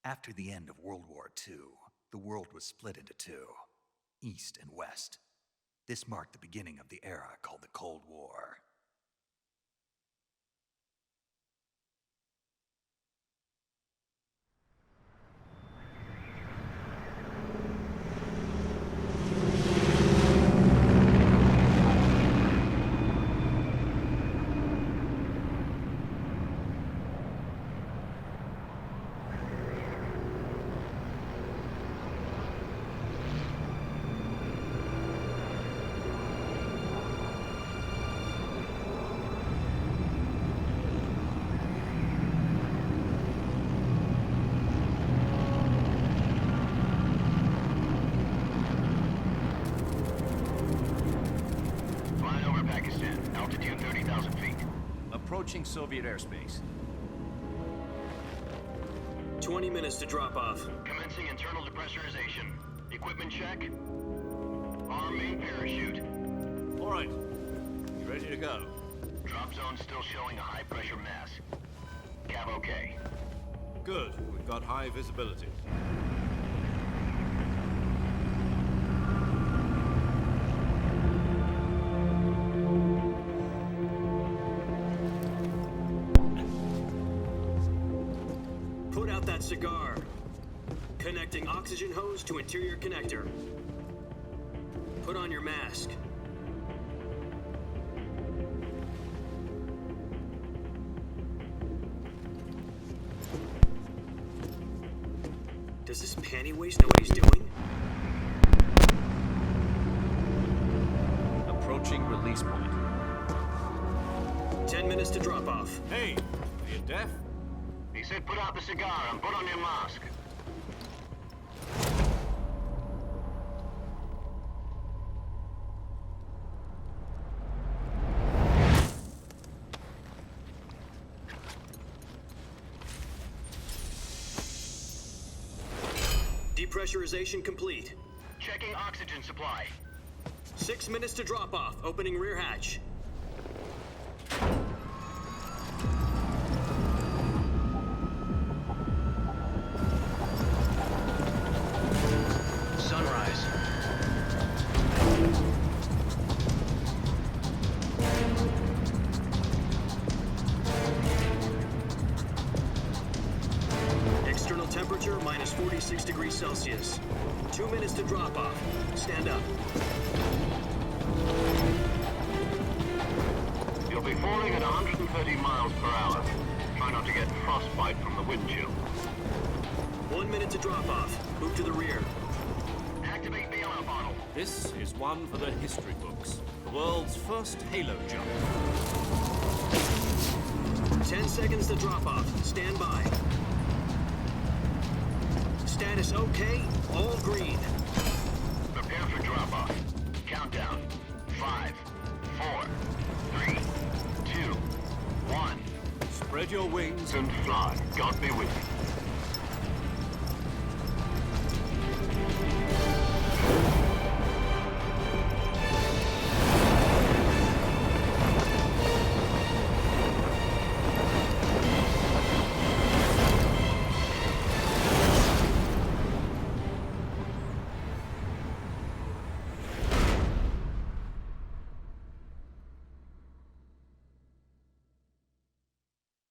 After the end of World War II, the world was split into two, East and West. This marked the beginning of the era called the Cold War. Approaching Soviet airspace. 20 minutes to drop off. Commencing internal depressurization. Equipment check. Arm main parachute. All right. You ready to go? Drop zone still showing a high pressure mass. Cav okay. Good. We've got high visibility. Cigar. Connecting oxygen hose to interior connector. Put on your mask. Does this panty waste know what he's doing? Approaching release point. 10 minutes to drop off. Hey, are you deaf? He said put out the cigar and put on your mask. Depressurization complete. Checking oxygen supply. 6 minutes to drop off. Opening rear hatch. Temperature minus 46 degrees Celsius. 2 minutes to drop off. Stand up. You'll be falling at 130 miles per hour. Try not to get frostbite from the wind chill. 1 minute to drop off. Move to the rear. Activate bailout bottle. This is one for the history books. The world's first halo jump. 10 seconds to drop off. Stand by. Status okay, all green. Prepare for drop-off. Countdown. 5, 4, 3, 2, 1. Spread your wings And fly. God be with you.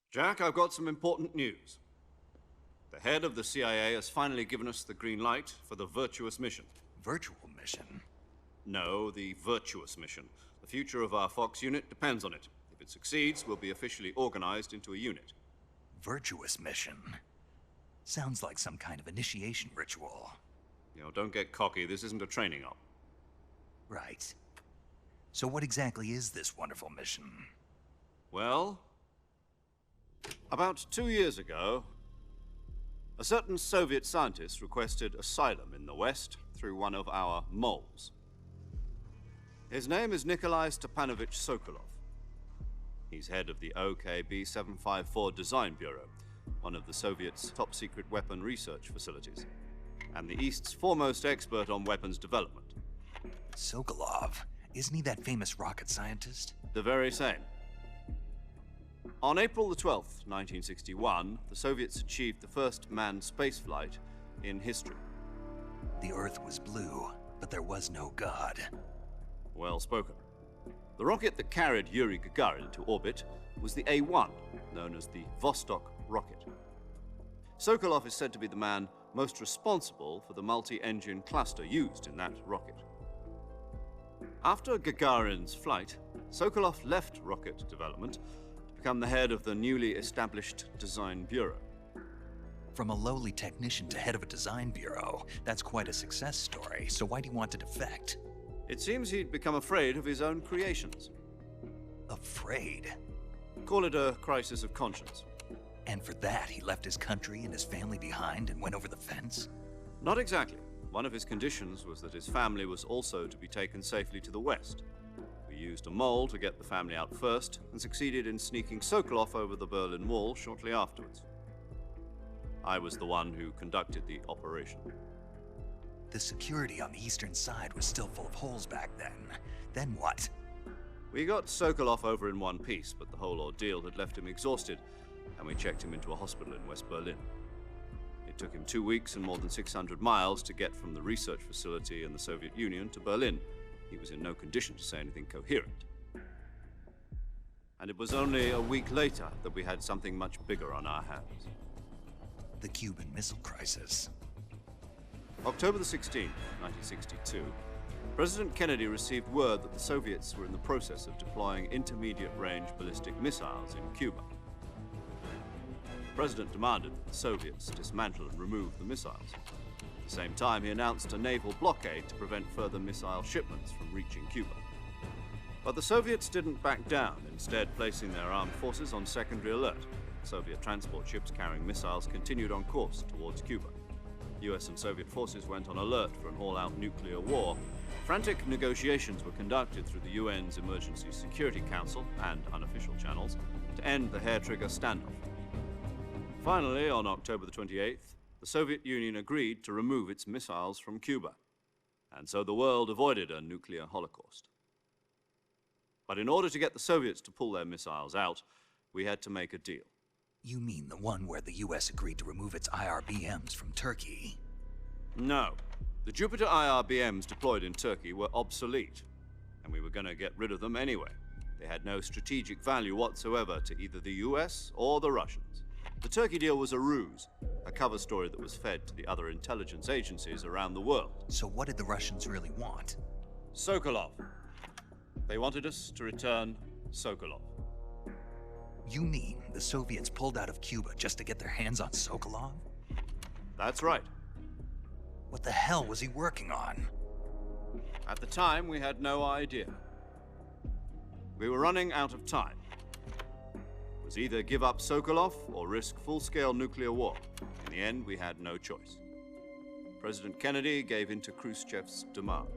Jack, I've got some important news. The head of the CIA has finally given us the green light for the virtuous mission. Virtual mission? No, the virtuous mission. The future of our Fox unit depends on it. If it succeeds, we'll be officially organized into a unit. Virtuous mission? Sounds like some kind of initiation ritual. You know, don't get cocky. This isn't a training op. Right. So what exactly is this wonderful mission? Well, about 2 years ago, a certain Soviet scientist requested asylum in the West through one of our moles. His name is Nikolai Stepanovich Sokolov. He's head of the OKB-754 Design Bureau, one of the Soviets' top-secret weapon research facilities, and the East's foremost expert on weapons development. Sokolov? Isn't he that famous rocket scientist? The very same. On April the 12th, 1961, the Soviets achieved the first manned spaceflight in history. The Earth was blue, but there was no God. Well spoken. The rocket that carried Yuri Gagarin to orbit was the A-1, known as the Vostok rocket. Sokolov is said to be the man most responsible for the multi-engine cluster used in that rocket. After Gagarin's flight, Sokolov left rocket development to become the head of the newly established Design Bureau. From a lowly technician to head of a design bureau, that's quite a success story, so why do you want to defect? It seems he'd become afraid of his own creations. Afraid? Call it a crisis of conscience. And for that, he left his country and his family behind and went over the fence? Not exactly. One of his conditions was that his family was also to be taken safely to the west. We used a mole to get the family out first and succeeded in sneaking Sokolov over the Berlin Wall shortly afterwards. I was the one who conducted the operation. The security on the eastern side was still full of holes back then. Then what? We got Sokolov over in one piece, but the whole ordeal had left him exhausted, and we checked him into a hospital in West Berlin. It took him 2 weeks and more than 600 miles to get from the research facility in the Soviet Union to Berlin. He was in no condition to say anything coherent. And it was only a week later that we had something much bigger on our hands. The Cuban Missile Crisis. October the 16th, 1962, President Kennedy received word that the Soviets were in the process of deploying intermediate-range ballistic missiles in Cuba. The President demanded that the Soviets dismantle and remove the missiles. At the same time, he announced a naval blockade to prevent further missile shipments from reaching Cuba. But the Soviets didn't back down, instead placing their armed forces on secondary alert. Soviet transport ships carrying missiles continued on course towards Cuba. US and Soviet forces went on alert for an all-out nuclear war. Frantic negotiations were conducted through the UN's Emergency Security Council and unofficial channels to end the hair-trigger standoff. Finally, on October the 28th, the Soviet Union agreed to remove its missiles from Cuba, and so the world avoided a nuclear holocaust. But in order to get the Soviets to pull their missiles out, we had to make a deal. You mean the one where the US agreed to remove its IRBMs from Turkey? No. The Jupiter IRBMs deployed in Turkey were obsolete, and we were going to get rid of them anyway. They had no strategic value whatsoever to either the US or the Russians. The Turkey deal was a ruse, a cover story that was fed to the other intelligence agencies around the world. So what did the Russians really want? Sokolov. They wanted us to return Sokolov. You mean the Soviets pulled out of Cuba just to get their hands on Sokolov? That's right. What the hell was he working on? At the time, we had no idea. We were running out of time. It was either give up Sokolov or risk full-scale nuclear war. In the end, we had no choice. President Kennedy gave in to Khrushchev's demand.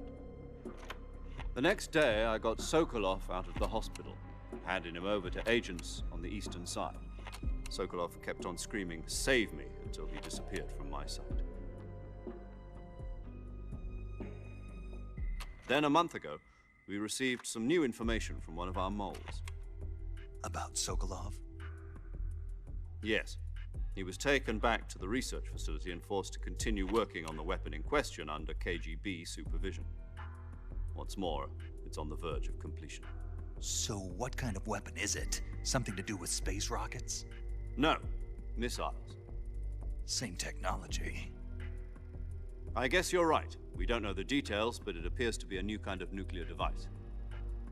The next day, I got Sokolov out of the hospital, handing him over to agents on the eastern side. Sokolov kept on screaming, "Save me," until he disappeared from my sight. Then a month ago, we received some new information from one of our moles. About Sokolov? Yes. He was taken back to the research facility and forced to continue working on the weapon in question under KGB supervision. What's more, it's on the verge of completion. So what kind of weapon is it? Something to do with space rockets? No, missiles. Same technology. I guess you're right. We don't know the details, but it appears to be a new kind of nuclear device.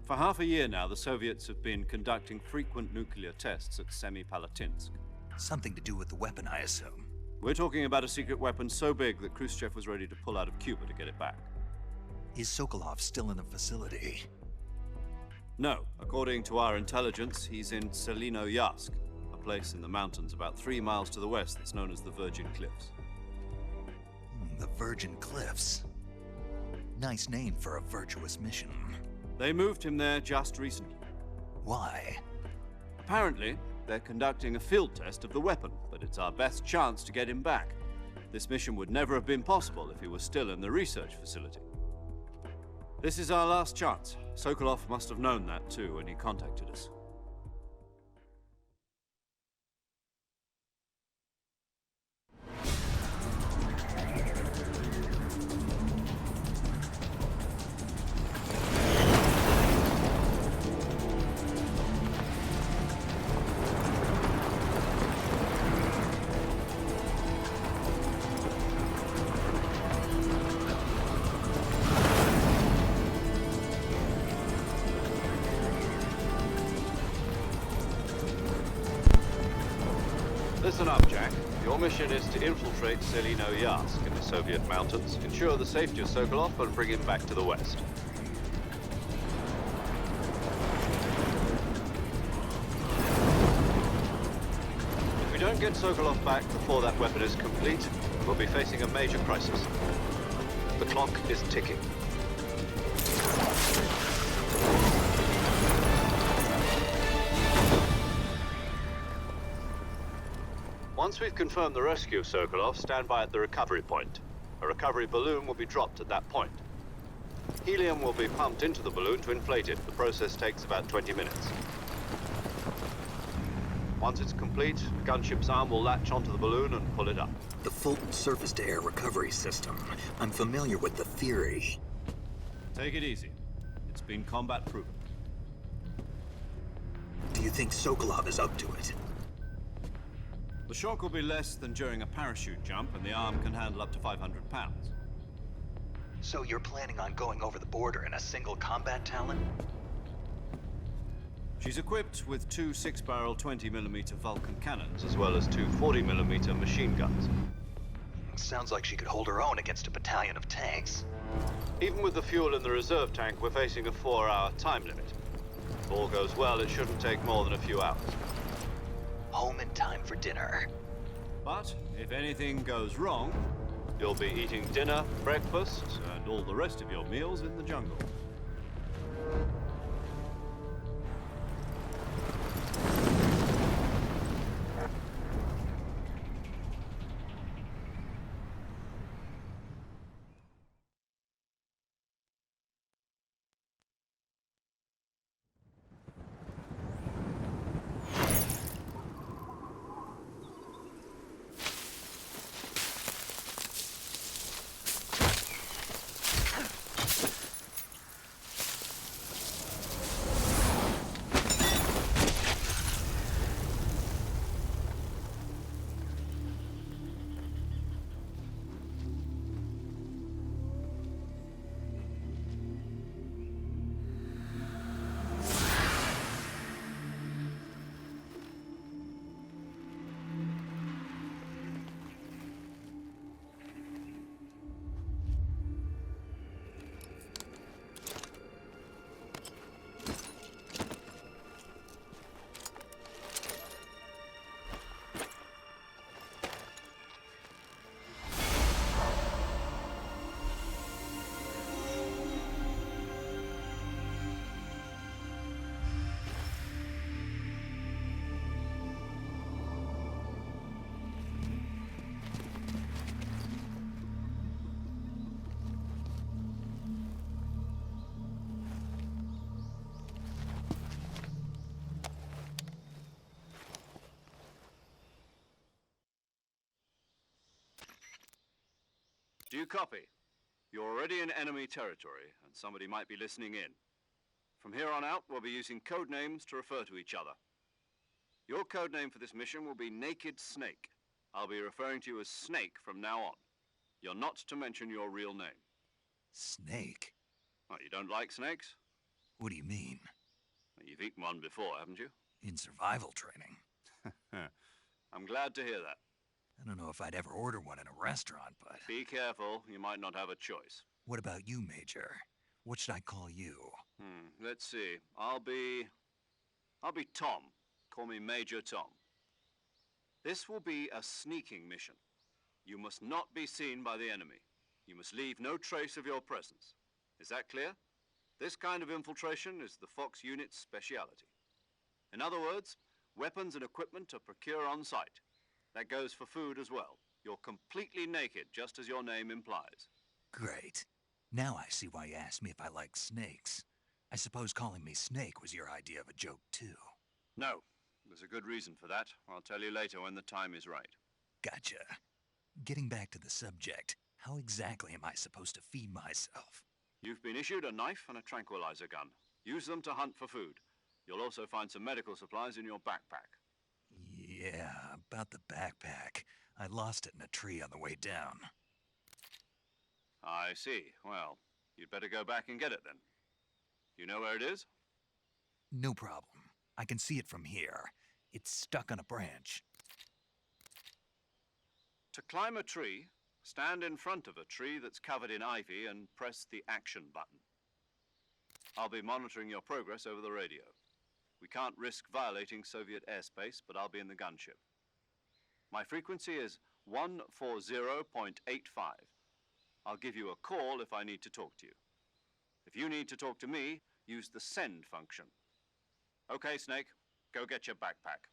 For half a year now, the Soviets have been conducting frequent nuclear tests at Semipalatinsk. Something to do with the weapon, I assume. We're talking about a secret weapon so big that Khrushchev was ready to pull out of Cuba to get it back. Is Sokolov still in the facility? No. According to our intelligence, he's in Selinoyarsk, a place in the mountains about 3 miles to the west that's known as the Virgin Cliffs. The Virgin Cliffs. Nice name for a virtuous mission. They moved him there just recently. Why? Apparently, they're conducting a field test of the weapon, but it's our best chance to get him back. This mission would never have been possible if he was still in the research facility. This is our last chance. Sokolov must have known that too when he contacted us. Listen up, Jack. Your mission is to infiltrate Selino-Yarsk in the Soviet mountains, ensure the safety of Sokolov, and bring him back to the west. If we don't get Sokolov back before that weapon is complete, we'll be facing a major crisis. The clock is ticking. Once we've confirmed the rescue of Sokolov, stand by at the recovery point. A recovery balloon will be dropped at that point. Helium will be pumped into the balloon to inflate it. The process takes about 20 minutes. Once it's complete, the gunship's arm will latch onto the balloon and pull it up. The Fulton surface-to-air recovery system. I'm familiar with the theory. Take it easy. It's been combat-proven. Do you think Sokolov is up to it? The shock will be less than during a parachute jump, and the arm can handle up to 500 pounds. So you're planning on going over the border in a single combat Talon? She's equipped with two 6-barrel 20mm Vulcan cannons, as well as two 40mm machine guns. Sounds like she could hold her own against a battalion of tanks. Even with the fuel in the reserve tank, we're facing a 4-hour time limit. If all goes well, it shouldn't take more than a few hours. Home in time for dinner. But if anything goes wrong, you'll be eating dinner, breakfast, and all the rest of your meals in the jungle. Do you copy? You're already in enemy territory, and somebody might be listening in. From here on out, we'll be using code names to refer to each other. Your code name for this mission will be Naked Snake. I'll be referring to you as Snake from now on. You're not to mention your real name. Snake? What, you don't like snakes? What do you mean? Well, you've eaten one before, haven't you? In survival training? I'm glad to hear that. I don't know if I'd ever order one in a restaurant, but... Be careful, you might not have a choice. What about you, Major? What should I call you? Let's see. I'll be Tom. Call me Major Tom. This will be a sneaking mission. You must not be seen by the enemy. You must leave no trace of your presence. Is that clear? This kind of infiltration is the Fox unit's speciality. In other words, weapons and equipment are procured on site. That goes for food as well. You're completely naked, just as your name implies. Great. Now I see why you asked me if I like snakes. I suppose calling me Snake was your idea of a joke, too. No. There's a good reason for that. I'll tell you later when the time is right. Gotcha. Getting back to the subject, how exactly am I supposed to feed myself? You've been issued a knife and a tranquilizer gun. Use them to hunt for food. You'll also find some medical supplies in your backpack. Yeah, about the backpack. I lost it in a tree on the way down. I see. Well, you'd better go back and get it then. You know where it is? No problem. I can see it from here. It's stuck on a branch. To climb a tree, stand in front of a tree that's covered in ivy and press the action button. I'll be monitoring your progress over the radio. We can't risk violating Soviet airspace, but I'll be in the gunship. My frequency is 140.85. I'll give you a call if I need to talk to you. If you need to talk to me, use the send function. Okay, Snake, go get your backpack.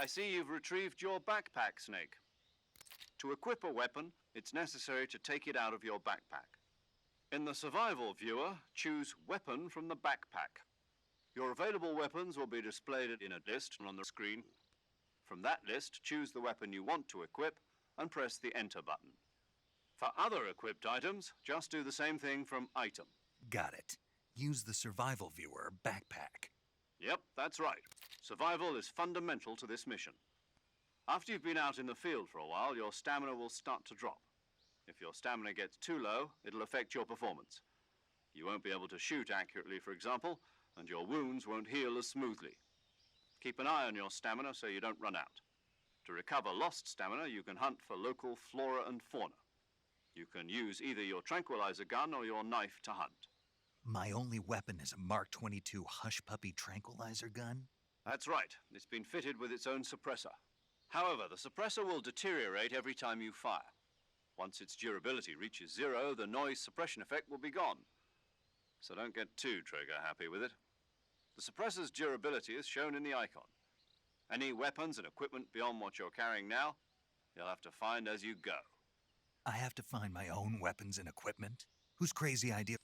I see you've retrieved your backpack, Snake. To equip a weapon, it's necessary to take it out of your backpack. In the survival viewer, choose Weapon from the backpack. Your available weapons will be displayed in a list on the screen. From that list, choose the weapon you want to equip and press the Enter button. For other equipped items, just do the same thing from Item. Got it. Use the survival viewer backpack. Yep, that's right. Survival is fundamental to this mission. After you've been out in the field for a while, your stamina will start to drop. If your stamina gets too low, it'll affect your performance. You won't be able to shoot accurately, for example, and your wounds won't heal as smoothly. Keep an eye on your stamina so you don't run out. To recover lost stamina, you can hunt for local flora and fauna. You can use either your tranquilizer gun or your knife to hunt. My only weapon is a Mark 22 Hush Puppy tranquilizer gun? That's right. It's been fitted with its own suppressor. However, the suppressor will deteriorate every time you fire. Once its durability reaches 0, the noise suppression effect will be gone. So don't get too trigger-happy with it. The suppressor's durability is shown in the icon. Any weapons and equipment beyond what you're carrying now, you'll have to find as you go. I have to find my own weapons and equipment? Whose crazy idea?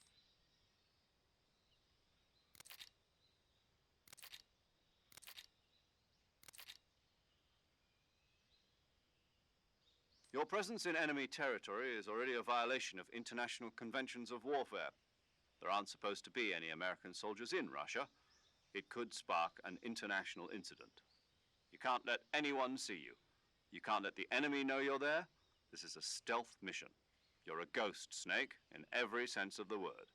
Your presence in enemy territory is already a violation of international conventions of warfare. There aren't supposed to be any American soldiers in Russia. It could spark an international incident. You can't let anyone see you. You can't let the enemy know you're there. This is a stealth mission. You're a ghost, Snake, in every sense of the word.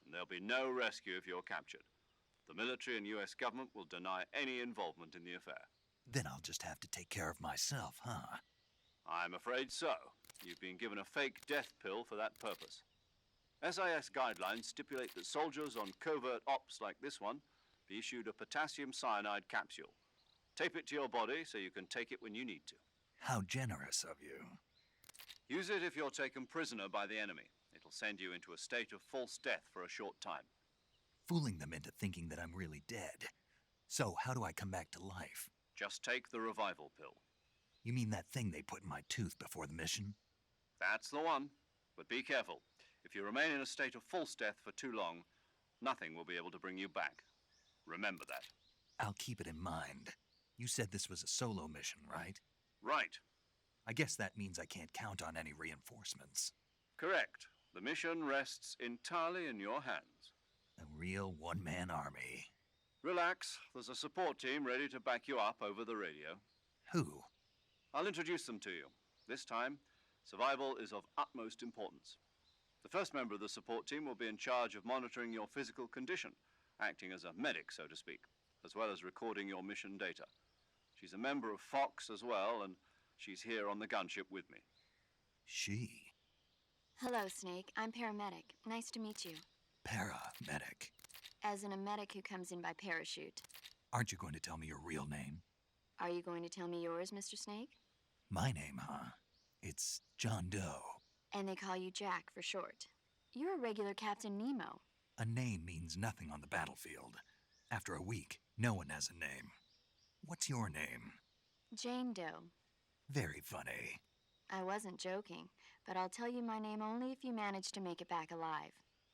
And there'll be no rescue if you're captured. The military and US government will deny any involvement in the affair. Then I'll just have to take care of myself, huh? I'm afraid so. You've been given a fake death pill for that purpose. SIS guidelines stipulate that soldiers on covert ops like this one be issued a potassium cyanide capsule. Tape it to your body so you can take it when you need to. How generous of you. Use it if you're taken prisoner by the enemy. It'll send you into a state of false death for a short time. Fooling them into thinking that I'm really dead. So, how do I come back to life? Just take the revival pill. You mean that thing they put in my tooth before the mission? That's the one. But be careful. If you remain in a state of false death for too long, nothing will be able to bring you back. Remember that. I'll keep it in mind. You said this was a solo mission, right? Right. I guess that means I can't count on any reinforcements. Correct. The mission rests entirely in your hands. A real one-man army. Relax. There's a support team ready to back you up over the radio. Who? I'll introduce them to you. This time, survival is of utmost importance. The first member of the support team will be in charge of monitoring your physical condition, acting as a medic, so to speak, as well as recording your mission data. She's a member of Fox as well, and she's here on the gunship with me. She? Hello, Snake. I'm paramedic. Nice to meet you. Paramedic. As in a medic who comes in by parachute. Aren't you going to tell me your real name? Are you going to tell me yours, Mr. Snake? My name, huh? It's John Doe. And they call you Jack for short. You're a regular Captain Nemo. A name means nothing on the battlefield. After a week, no one has a name. What's your name? Jane Doe. Very funny. I wasn't joking, but I'll tell you my name only if you manage to make it back alive.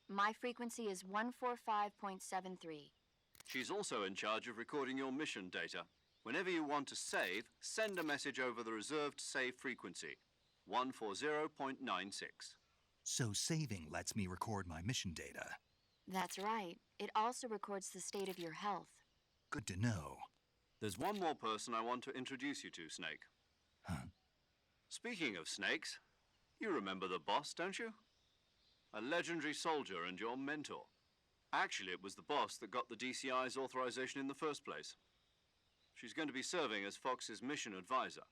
My frequency is 145.73. She's also in charge of recording your mission data. Whenever you want to save, send a message over the reserved save frequency, 140.96. So saving lets me record my mission data. That's right. It also records the state of your health. Good to know. There's one more person I want to introduce you to, Snake. Huh? Speaking of snakes, you remember the boss, don't you? A legendary soldier and your mentor. Actually, it was the boss that got the DCI's authorization in the first place. She's going to be serving as Fox's mission advisor.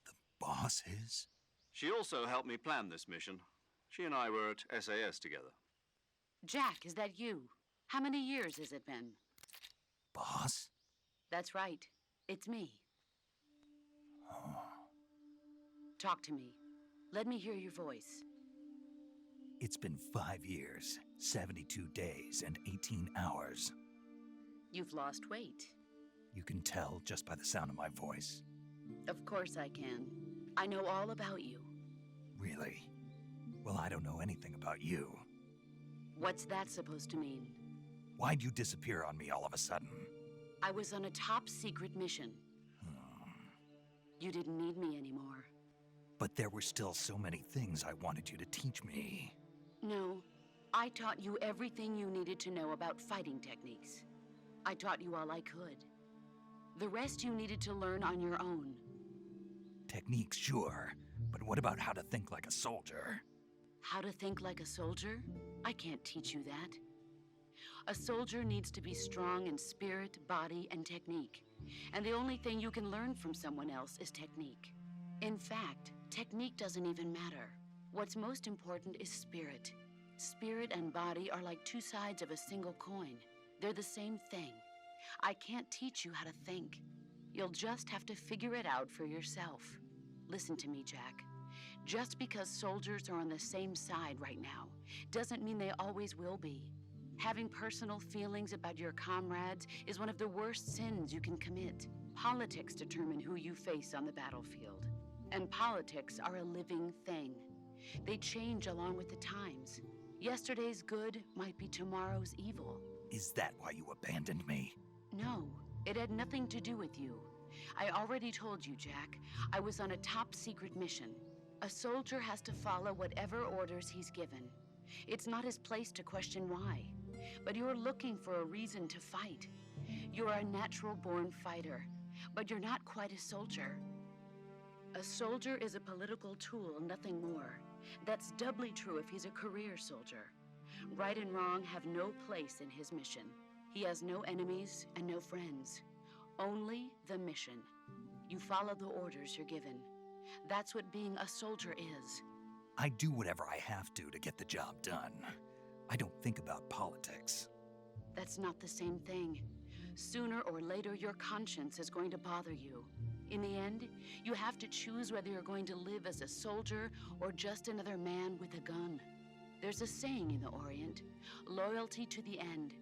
The boss is? She also helped me plan this mission. She and I were at SAS together. Jack, is that you? How many years has it been? Boss? That's right. It's me. Talk to me. Let me hear your voice. It's been 5 years, 72 days, and 18 hours. You've lost weight. You can tell just by the sound of my voice. Of course I can. I know all about you. Really? Well, I don't know anything about you. What's that supposed to mean? Why'd you disappear on me all of a sudden? I was on a top secret mission. You didn't need me anymore. But there were still so many things I wanted you to teach me. No, I taught you everything you needed to know about fighting techniques. I taught you all I could. The rest you needed to learn on your own. Techniques, sure. But what about how to think like a soldier? How to think like a soldier? I can't teach you that. A soldier needs to be strong in spirit, body, and technique. And the only thing you can learn from someone else is technique. In fact, technique doesn't even matter. What's most important is spirit. Spirit and body are like two sides of a single coin. They're the same thing. I can't teach you how to think. You'll just have to figure it out for yourself. Listen to me, Jack. Just because soldiers are on the same side right now doesn't mean they always will be. Having personal feelings about your comrades is one of the worst sins you can commit. Politics determine who you face on the battlefield. And politics are a living thing. They change along with the times. Yesterday's good might be tomorrow's evil. Is that why you abandoned me? No, it had nothing to do with you. I already told you, Jack. I was on a top secret mission. A soldier has to follow whatever orders he's given. It's not his place to question why. But you're looking for a reason to fight. You're a natural-born fighter, but you're not quite a soldier. A soldier is a political tool, nothing more. That's doubly true if he's a career soldier. Right and wrong have no place in his mission. He has no enemies and no friends. Only the mission. You follow the orders you're given. That's what being a soldier is. I do whatever I have to get the job done. I don't think about politics. That's not the same thing. Sooner or later, your conscience is going to bother you. In the end, you have to choose whether you're going to live as a soldier or just another man with a gun. There's a saying in the Orient, loyalty to the end.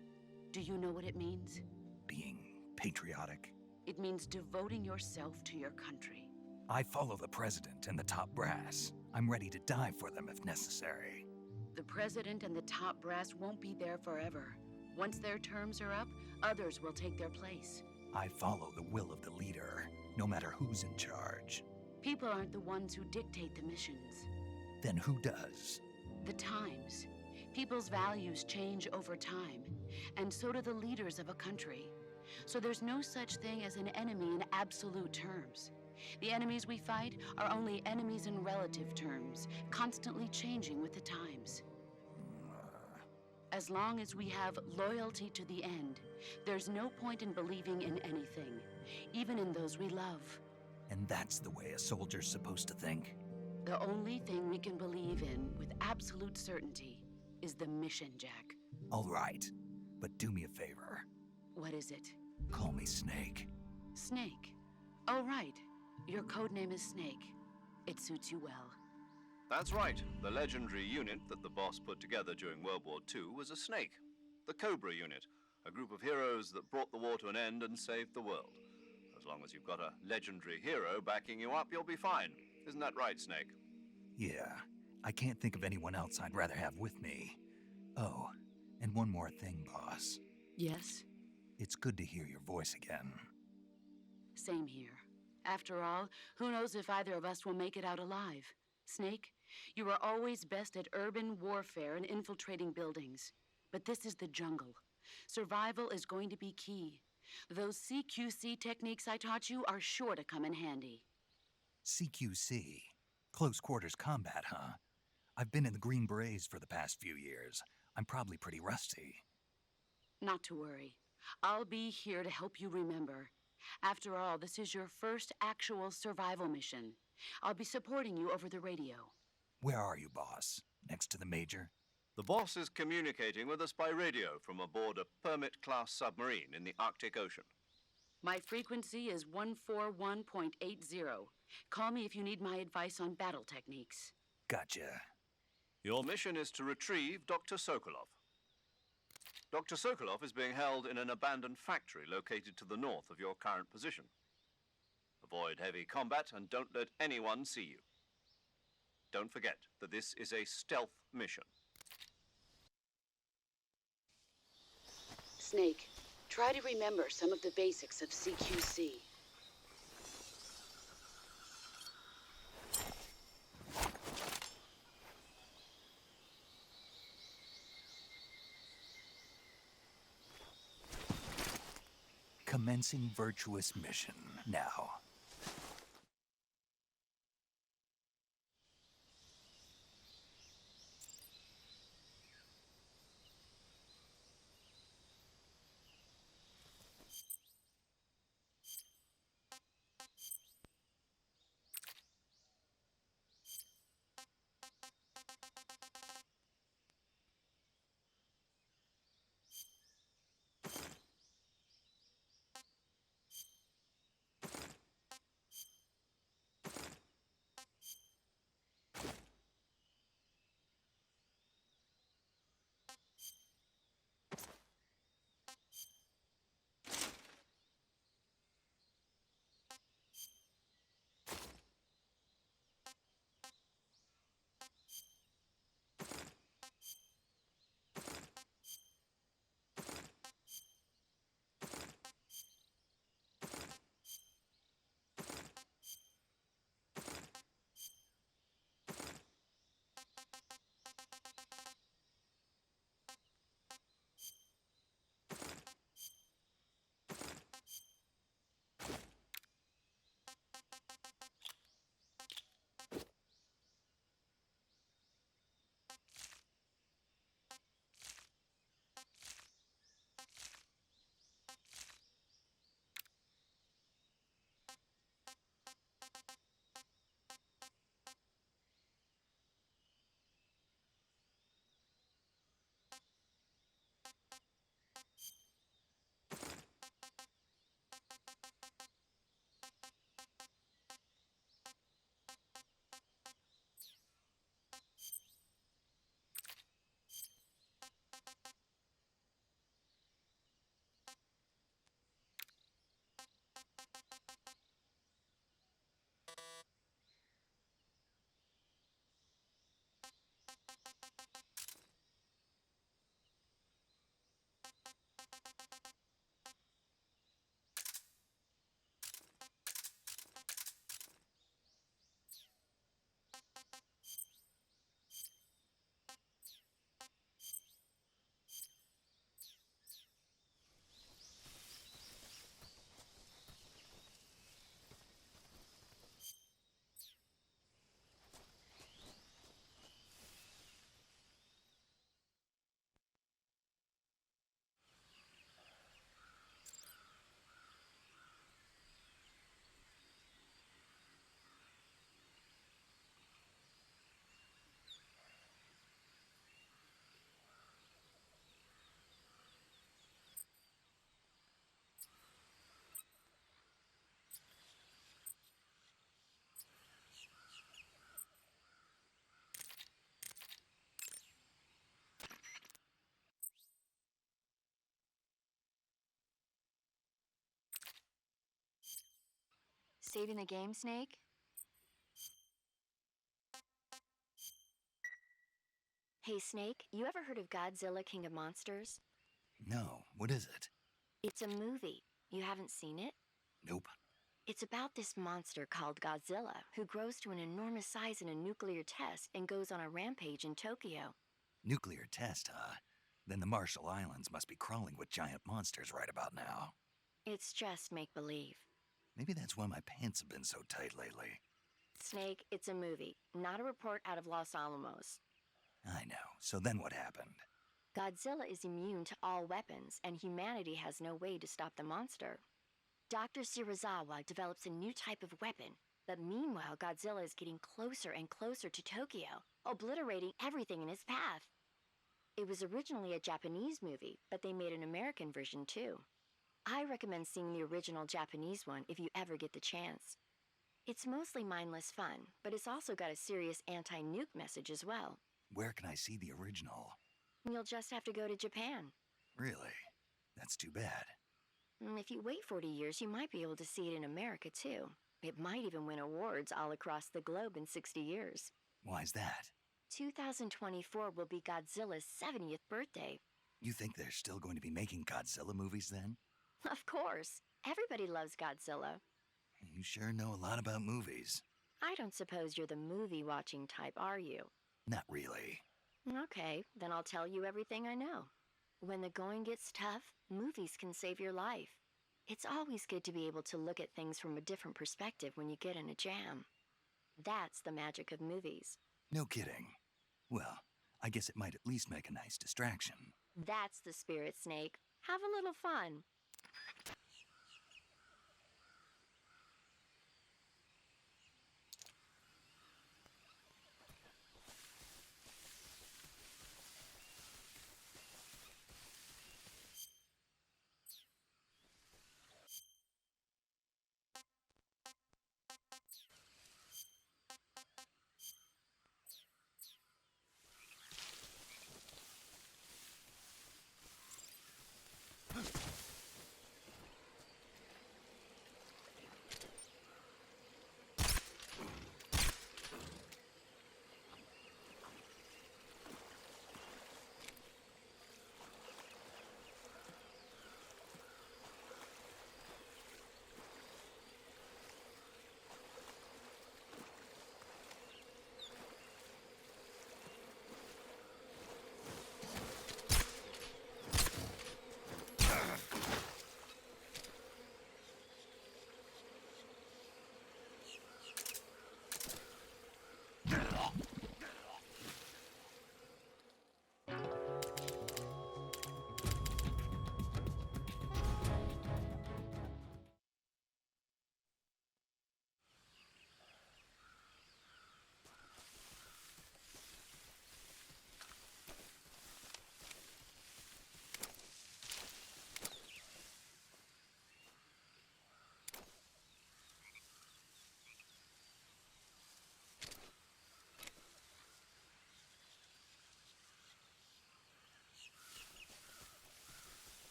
Do you know what it means? Being patriotic. It means devoting yourself to your country. I follow the president and the top brass. I'm ready to die for them if necessary. The president and the top brass won't be there forever. Once their terms are up, others will take their place. I follow the will of the leader, no matter who's in charge. People aren't the ones who dictate the missions. Then who does? The times. People's values change over time, and so do the leaders of a country. So there's no such thing as an enemy in absolute terms. The enemies we fight are only enemies in relative terms, constantly changing with the times. As long as we have loyalty to the end, there's no point in believing in anything, even in those we love. And that's the way a soldier's supposed to think? A The only thing we can believe in with absolute certainty is the mission, Jack. All right, but do me a favor. What is it? Call me Snake. Snake. Oh, right. Your codename is Snake. It suits you well. That's right. The legendary unit that the boss put together during World War II was a snake. The Cobra unit, a group of heroes that brought the war to an end and saved the world. As long as you've got a legendary hero backing you up, you'll be fine. Isn't that right, Snake? Yeah, I can't think of anyone else I'd rather have with me. Oh, and one more thing, boss. Yes? It's good to hear your voice again. Same here. After all, who knows if either of us will make it out alive? Snake, you are always best at urban warfare and infiltrating buildings. But this is the jungle. Survival is going to be key. Those CQC techniques I taught you are sure to come in handy. CQC? Close quarters combat, huh? I've been in the Green Berets for the past few years. I'm probably pretty rusty. Not to worry. I'll be here to help you remember. After all, this is your first actual survival mission. I'll be supporting you over the radio. Where are you, boss? Next to the Major? The boss is communicating with us by radio from aboard a Permit-class submarine in the Arctic Ocean. My frequency is 141.80. Call me if you need my advice on battle techniques. Gotcha. Your mission is to retrieve Dr. Sokolov. Dr. Sokolov is being held in an abandoned factory located to the north of your current position. Avoid heavy combat and don't let anyone see you. Don't forget that this is a stealth mission. Snake, try to remember some of the basics of CQC. Commencing virtuous mission now. Saving the game, Snake? Hey, Snake, you ever heard of Godzilla, King of Monsters? No, what is it? It's a movie. You haven't seen it? Nope. It's about this monster called Godzilla, who grows to an enormous size in a nuclear test and goes on a rampage in Tokyo. Nuclear test, huh? Then the Marshall Islands must be crawling with giant monsters right about now. It's just make-believe. Maybe that's why my pants have been so tight lately. Snake, it's a movie, not a report out of Los Alamos. I know. So then what happened? Godzilla is immune to all weapons, and humanity has no way to stop the monster. Dr. Shirazawa develops a new type of weapon, but meanwhile Godzilla is getting closer and closer to Tokyo, obliterating everything in his path. It was originally a Japanese movie, but they made an American version too. I recommend seeing the original Japanese one if you ever get the chance. It's mostly mindless fun, but it's also got a serious anti-nuke message as well. Where can I see the original? You'll just have to go to Japan. Really? That's too bad. If you wait 40 years, you might be able to see it in America too. It might even win awards all across the globe in 60 years. Why's that? 2024 will be Godzilla's 70th birthday. You think they're still going to be making Godzilla movies then? Of course. Everybody loves Godzilla. You sure know a lot about movies. I don't suppose you're the movie-watching type, are you? Not really. Okay, then I'll tell you everything I know. When the going gets tough, movies can save your life. It's always good to be able to look at things from a different perspective when you get in a jam. That's the magic of movies. No kidding. Well, I guess it might at least make a nice distraction. That's the spirit, Snake. Have a little fun.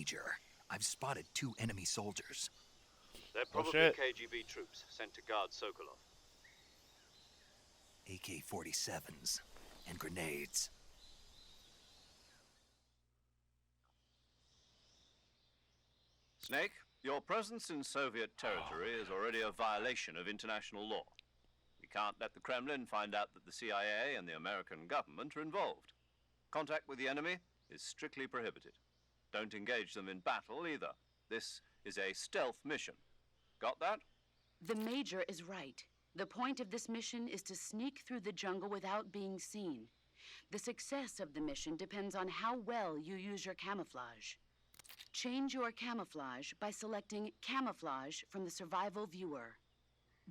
Major. I've spotted 2 enemy soldiers. They're Oh, probably shit. KGB troops sent to guard Sokolov. AK-47s and grenades. Snake, your presence in Soviet territory is already a violation of international law. We can't let the Kremlin find out that the CIA and the American government are involved. Contact with the enemy is strictly prohibited. Don't engage them in battle either. This is a stealth mission. Got that? The Major is right. The point of this mission is to sneak through the jungle without being seen. The success of the mission depends on how well you use your camouflage. Change your camouflage by selecting Camouflage from the Survival Viewer.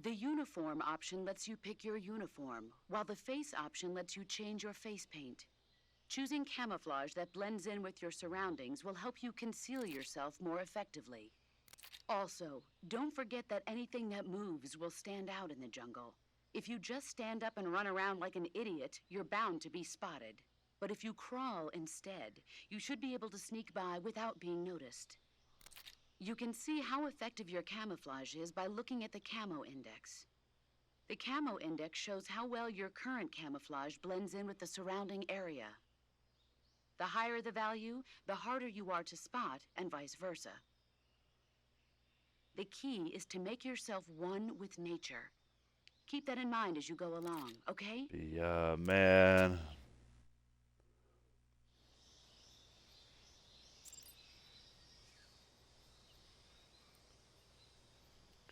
The Uniform option lets you pick your uniform, while the Face option lets you change your face paint. Choosing camouflage that blends in with your surroundings will help you conceal yourself more effectively. Also, don't forget that anything that moves will stand out in the jungle. If you just stand up and run around like an idiot, you're bound to be spotted. But if you crawl instead, you should be able to sneak by without being noticed. You can see how effective your camouflage is by looking at the Camo Index. The Camo Index shows how well your current camouflage blends in with the surrounding area. The higher the value, the harder you are to spot, and vice versa. The key is to make yourself one with nature. Keep that in mind as you go along, okay? Yeah, man.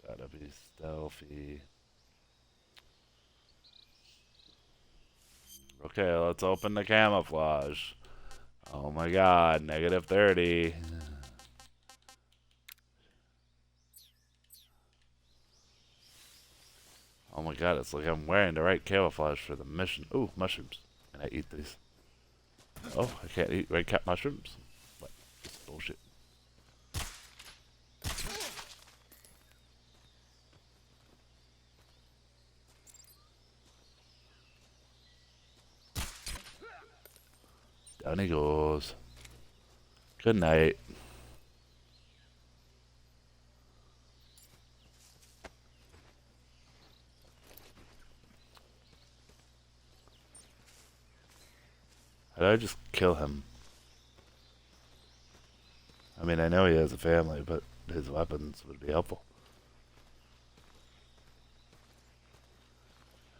Gotta be stealthy. Okay, let's open the camouflage. Oh my god, -30. Oh my god, it's like I'm wearing the right camouflage for the mission. Ooh, mushrooms. Can I eat these? Oh, I can't eat red cap mushrooms? What? Bullshit. Down he goes. Good night. How did I just kill him? I mean, I know he has a family, but his weapons would be helpful.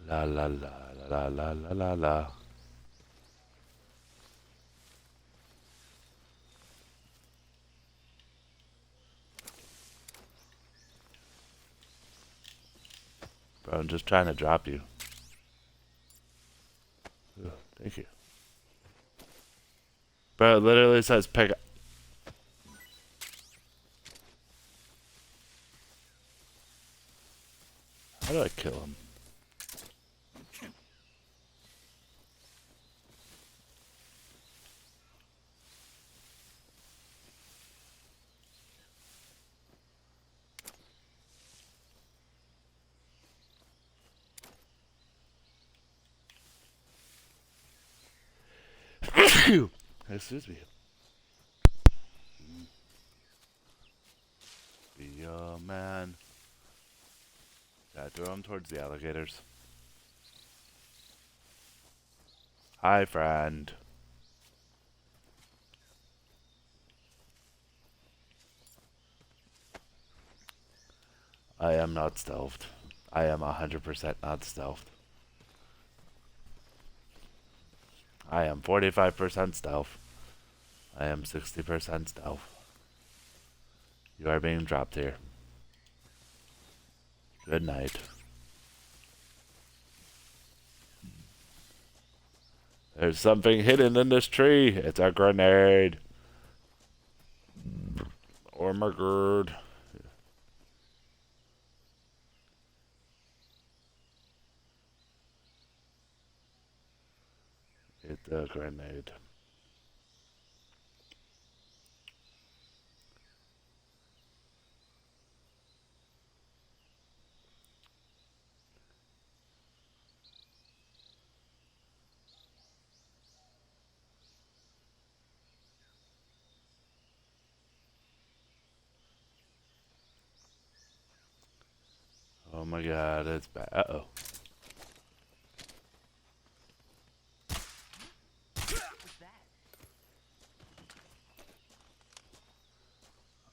La la la la la la la la. Bro, I'm just trying to drop you. Ugh, thank you. Bro, it literally says pick up. How do I kill him? Excuse me. Be a man. Yeah, throw him towards the alligators. Hi, friend. I am not stealthed. I am 100% not stealthed. I am 45% stealth. I am 60% stealth. You are being dropped here. Good night. There's something hidden in this tree. It's a grenade. Or my gourd. It's a grenade. my god, it's bad. Uh-oh.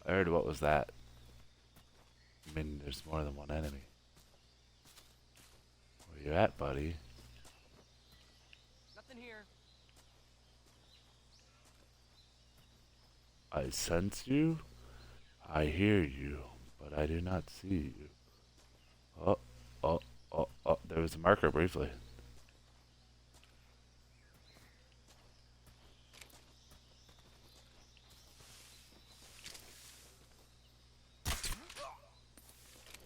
I heard what was that? I mean, there's more than one enemy. Where you at, buddy? Nothing here. I sense you. I hear you, but I do not see you. Oh, oh, oh, oh. There was a marker briefly.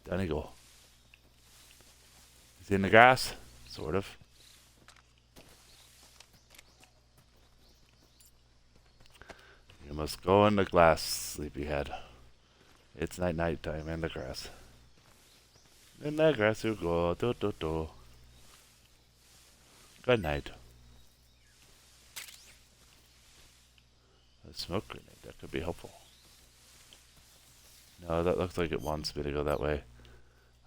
Down he go. Is he in the grass? Sort of. You must go in the glass, sleepyhead. It's night time in the grass. In the grass you go, do do do. Good night. A smoke grenade, that could be helpful. No, that looks like it wants me to go that way.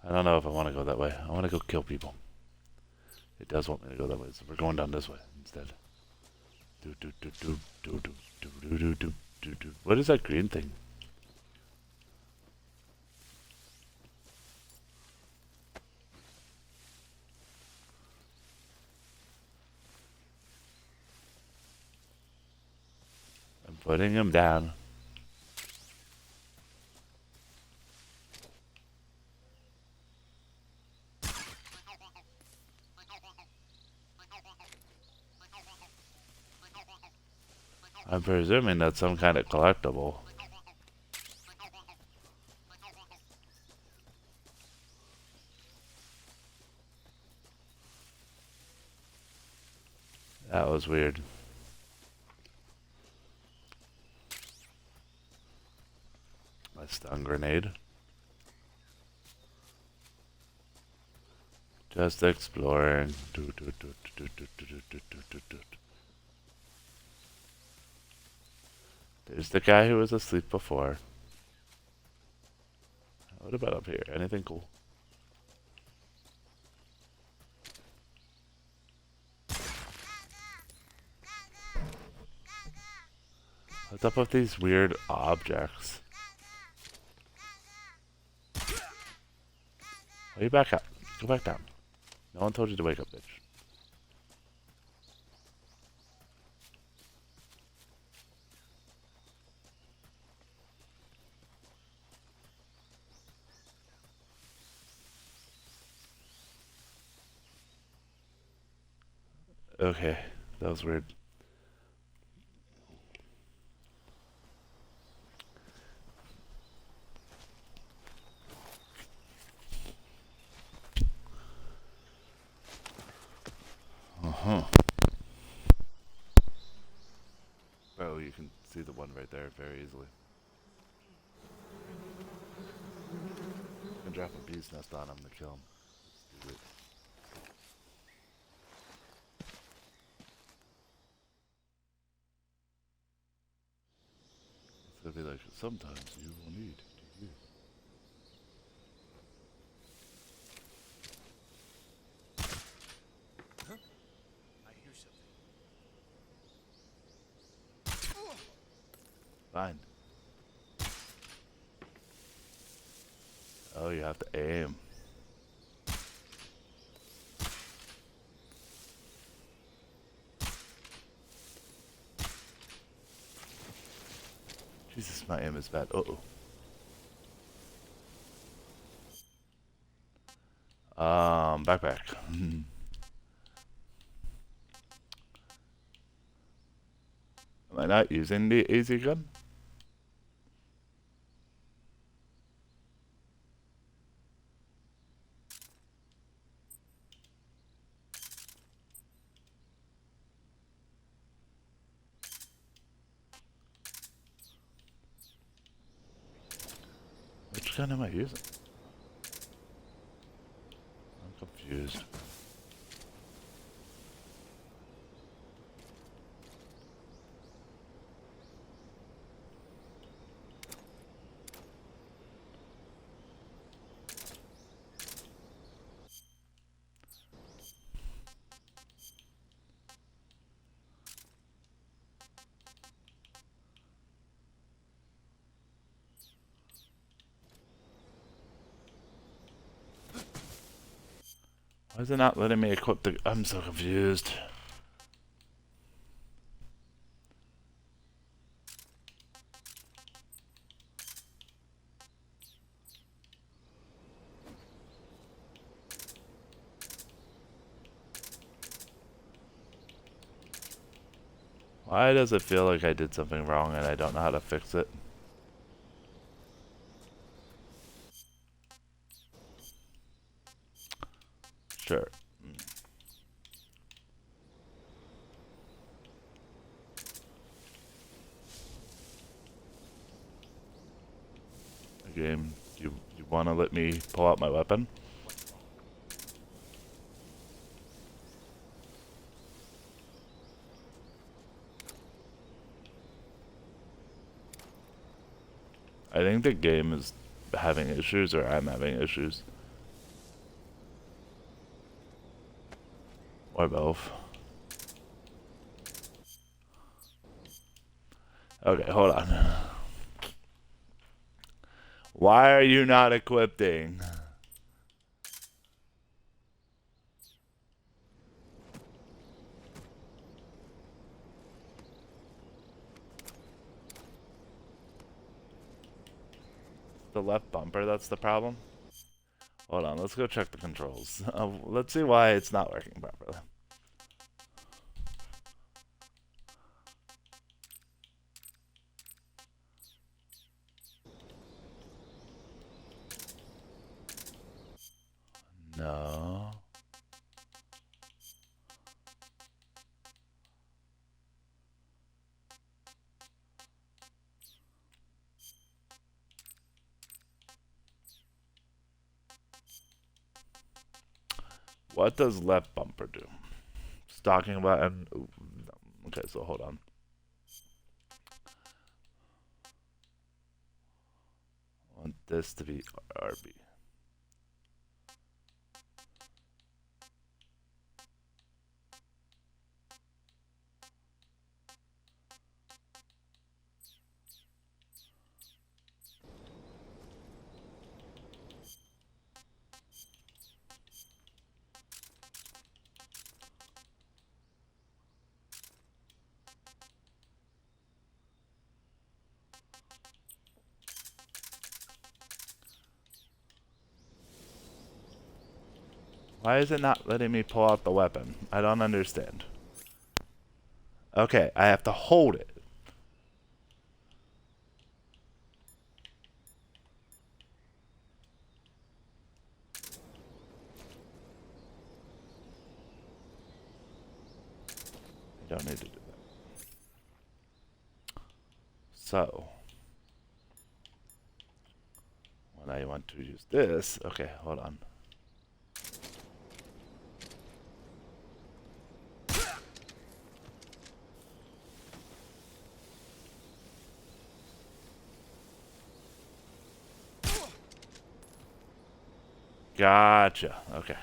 I don't know if I want to go that way. I want to go kill people. It does want me to go that way, so we're going down this way instead. Do do do do do do do do do do do do. What is that green thing? I'm putting him down. I'm presuming that's some kind of collectible. That was weird. A stun grenade. Just exploring. Do, do, do, do, do, do, do, do, do, do, do. There's the guy who was asleep before. What about up here? Anything cool? What's up with these weird objects? Are you back up? Go back down. No one told you to wake up, bitch. Okay, that was weird. Oh, you can see the one right there very easily. You can drop a bee's nest on him to kill him. Let's do it. It's gonna be like, sometimes you will need to use. Huh? I hear something. Fine. Oh, you have to aim. Jesus, my aim is bad. Uh-oh. Backpack. Am I not using the easy gun? Which gun am I using? I'm confused. Why is it not letting me equip the... I'm so confused. Why does it feel like I did something wrong and I don't know how to fix it? Sure. Game, you want to let me pull out my weapon? I think the game is having issues, or I'm having issues. Or both. Okay, hold on. Why are you not equipping? The left bumper, that's the problem? Hold on, let's go check the controls. Let's see why it's not working properly. No. What does left bumper do? Stalking button. Ooh, no. Okay, so hold on. I want this to be RB. Why is it not letting me pull out the weapon? I don't understand. Okay, I have to hold it. I don't need to do that. So, when I want to use this, okay, hold on. Gotcha. Okay.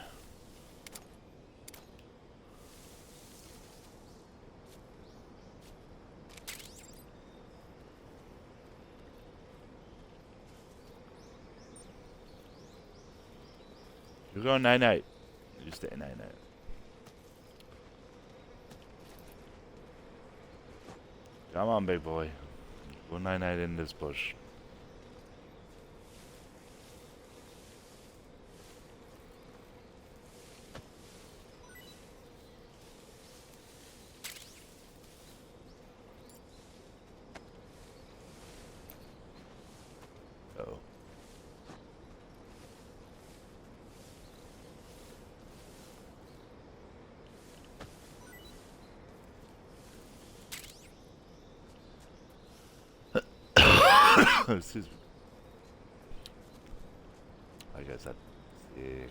You go night-night. You stay night-night. Come on, big boy. Go night-night in this bush. Excuse me. I guess that's sick.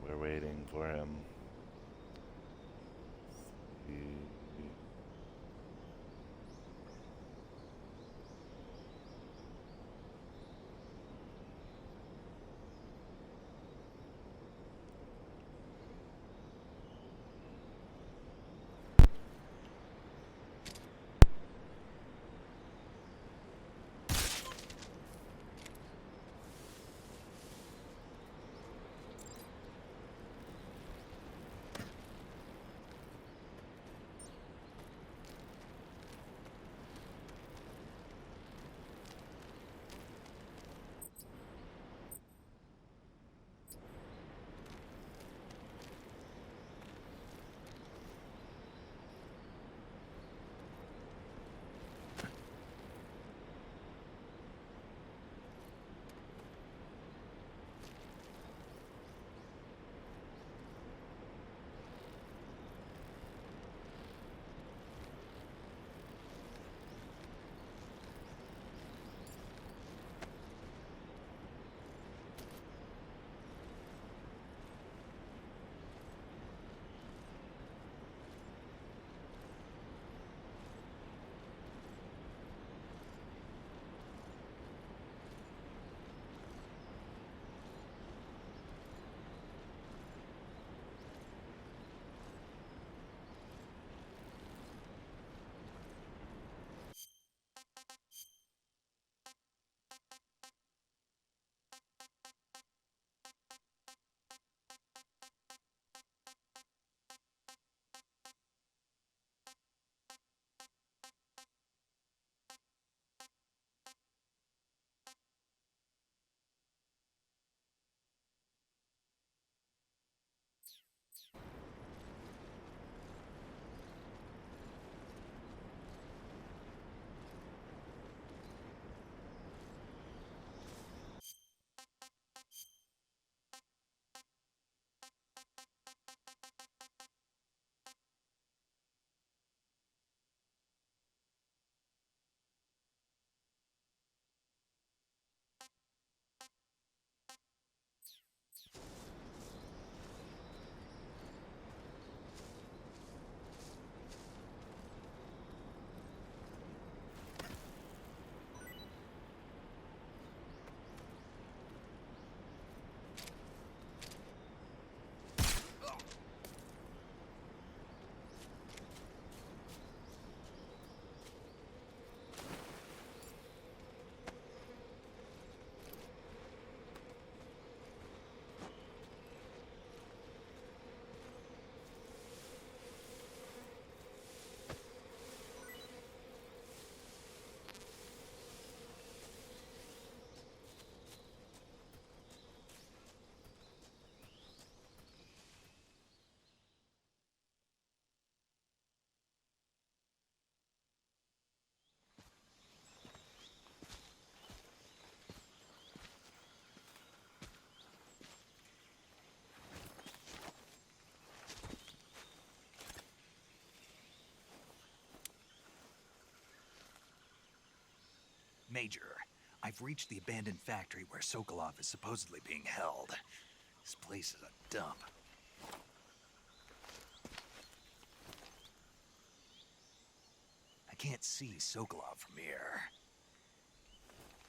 We're waiting for him. Major, I've reached the abandoned factory where Sokolov is supposedly being held. This place is a dump. I can't see Sokolov from here.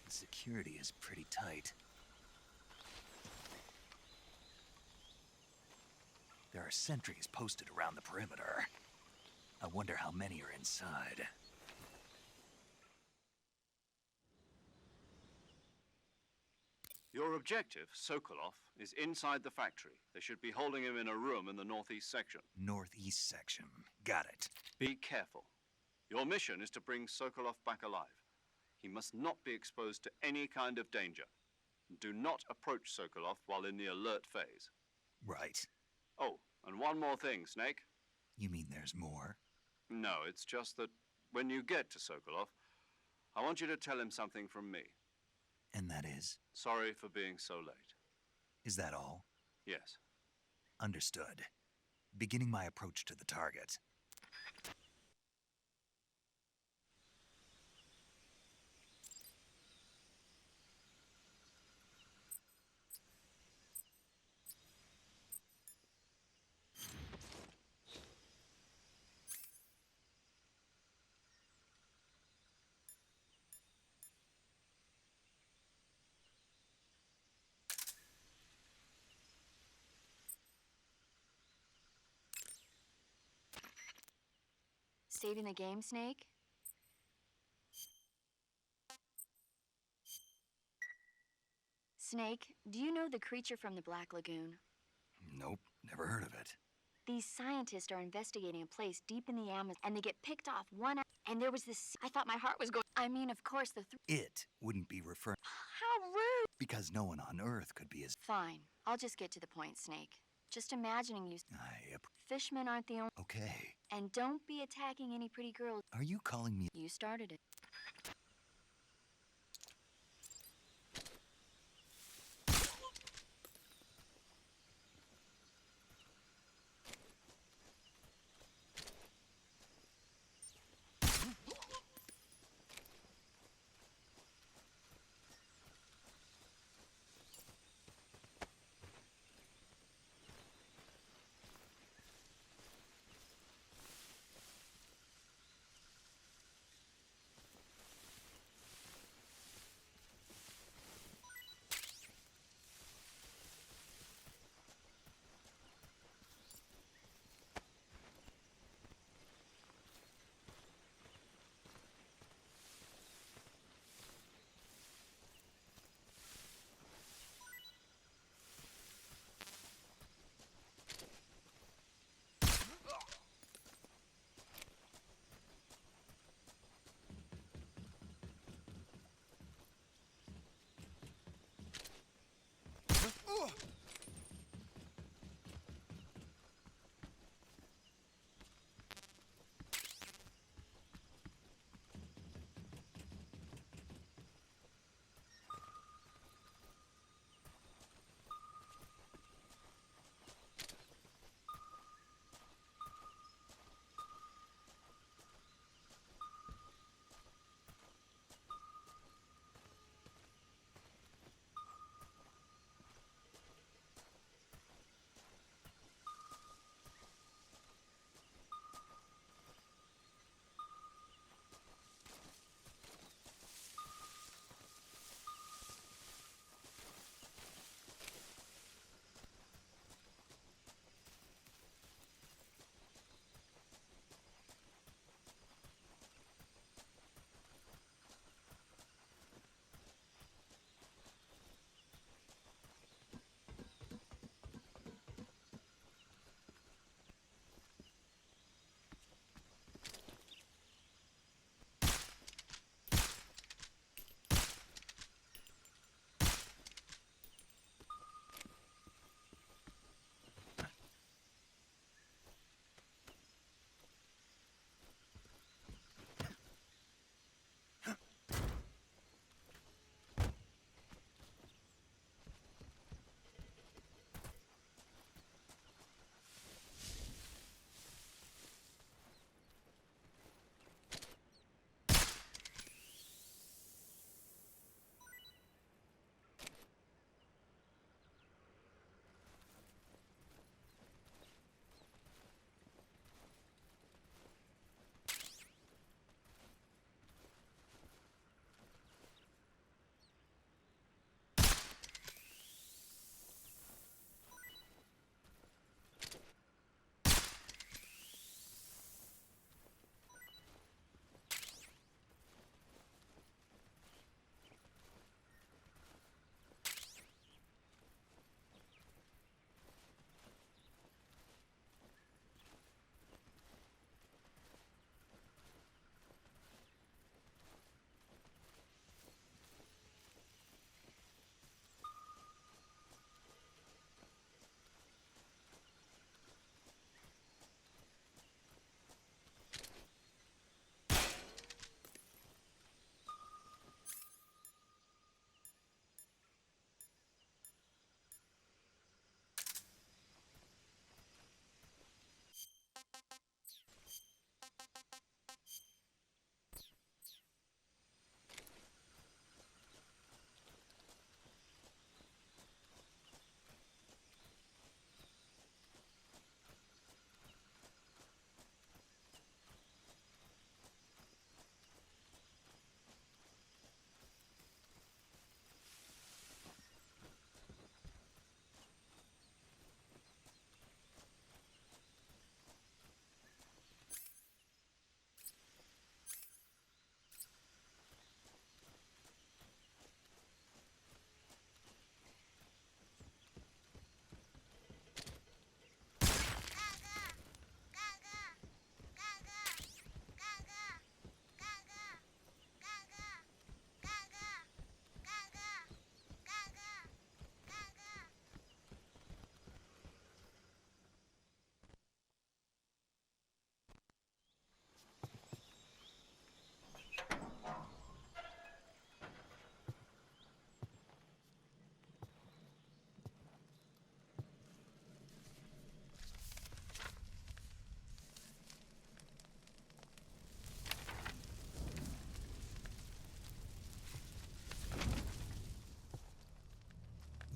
The security is pretty tight. There are sentries posted around the perimeter. I wonder how many are inside. Your objective, Sokolov, is inside the factory. They should be holding him in a room in the northeast section. Northeast section. Got it. Be careful. Your mission is to bring Sokolov back alive. He must not be exposed to any kind of danger. Do not approach Sokolov while in the alert phase. Right. Oh, and one more thing, Snake. You mean there's more? No, it's just that when you get to Sokolov, I want you to tell him something from me. And that is? Sorry for being so late. Is that all? Yes. Understood. Beginning my approach to the target. Saving the game, Snake? Snake, do you know the creature from the Black Lagoon? Nope, never heard of it. These scientists are investigating a place deep in the Amazon, and they get picked off and there was this. I thought my heart was going. I mean, of course, It wouldn't be referring. How rude! Because no one on Earth could be as. Fine, I'll just get to the point, Snake. Just imagining you. Fishmen aren't the only. Okay. And don't be attacking any pretty girls. Are you calling me? You started it.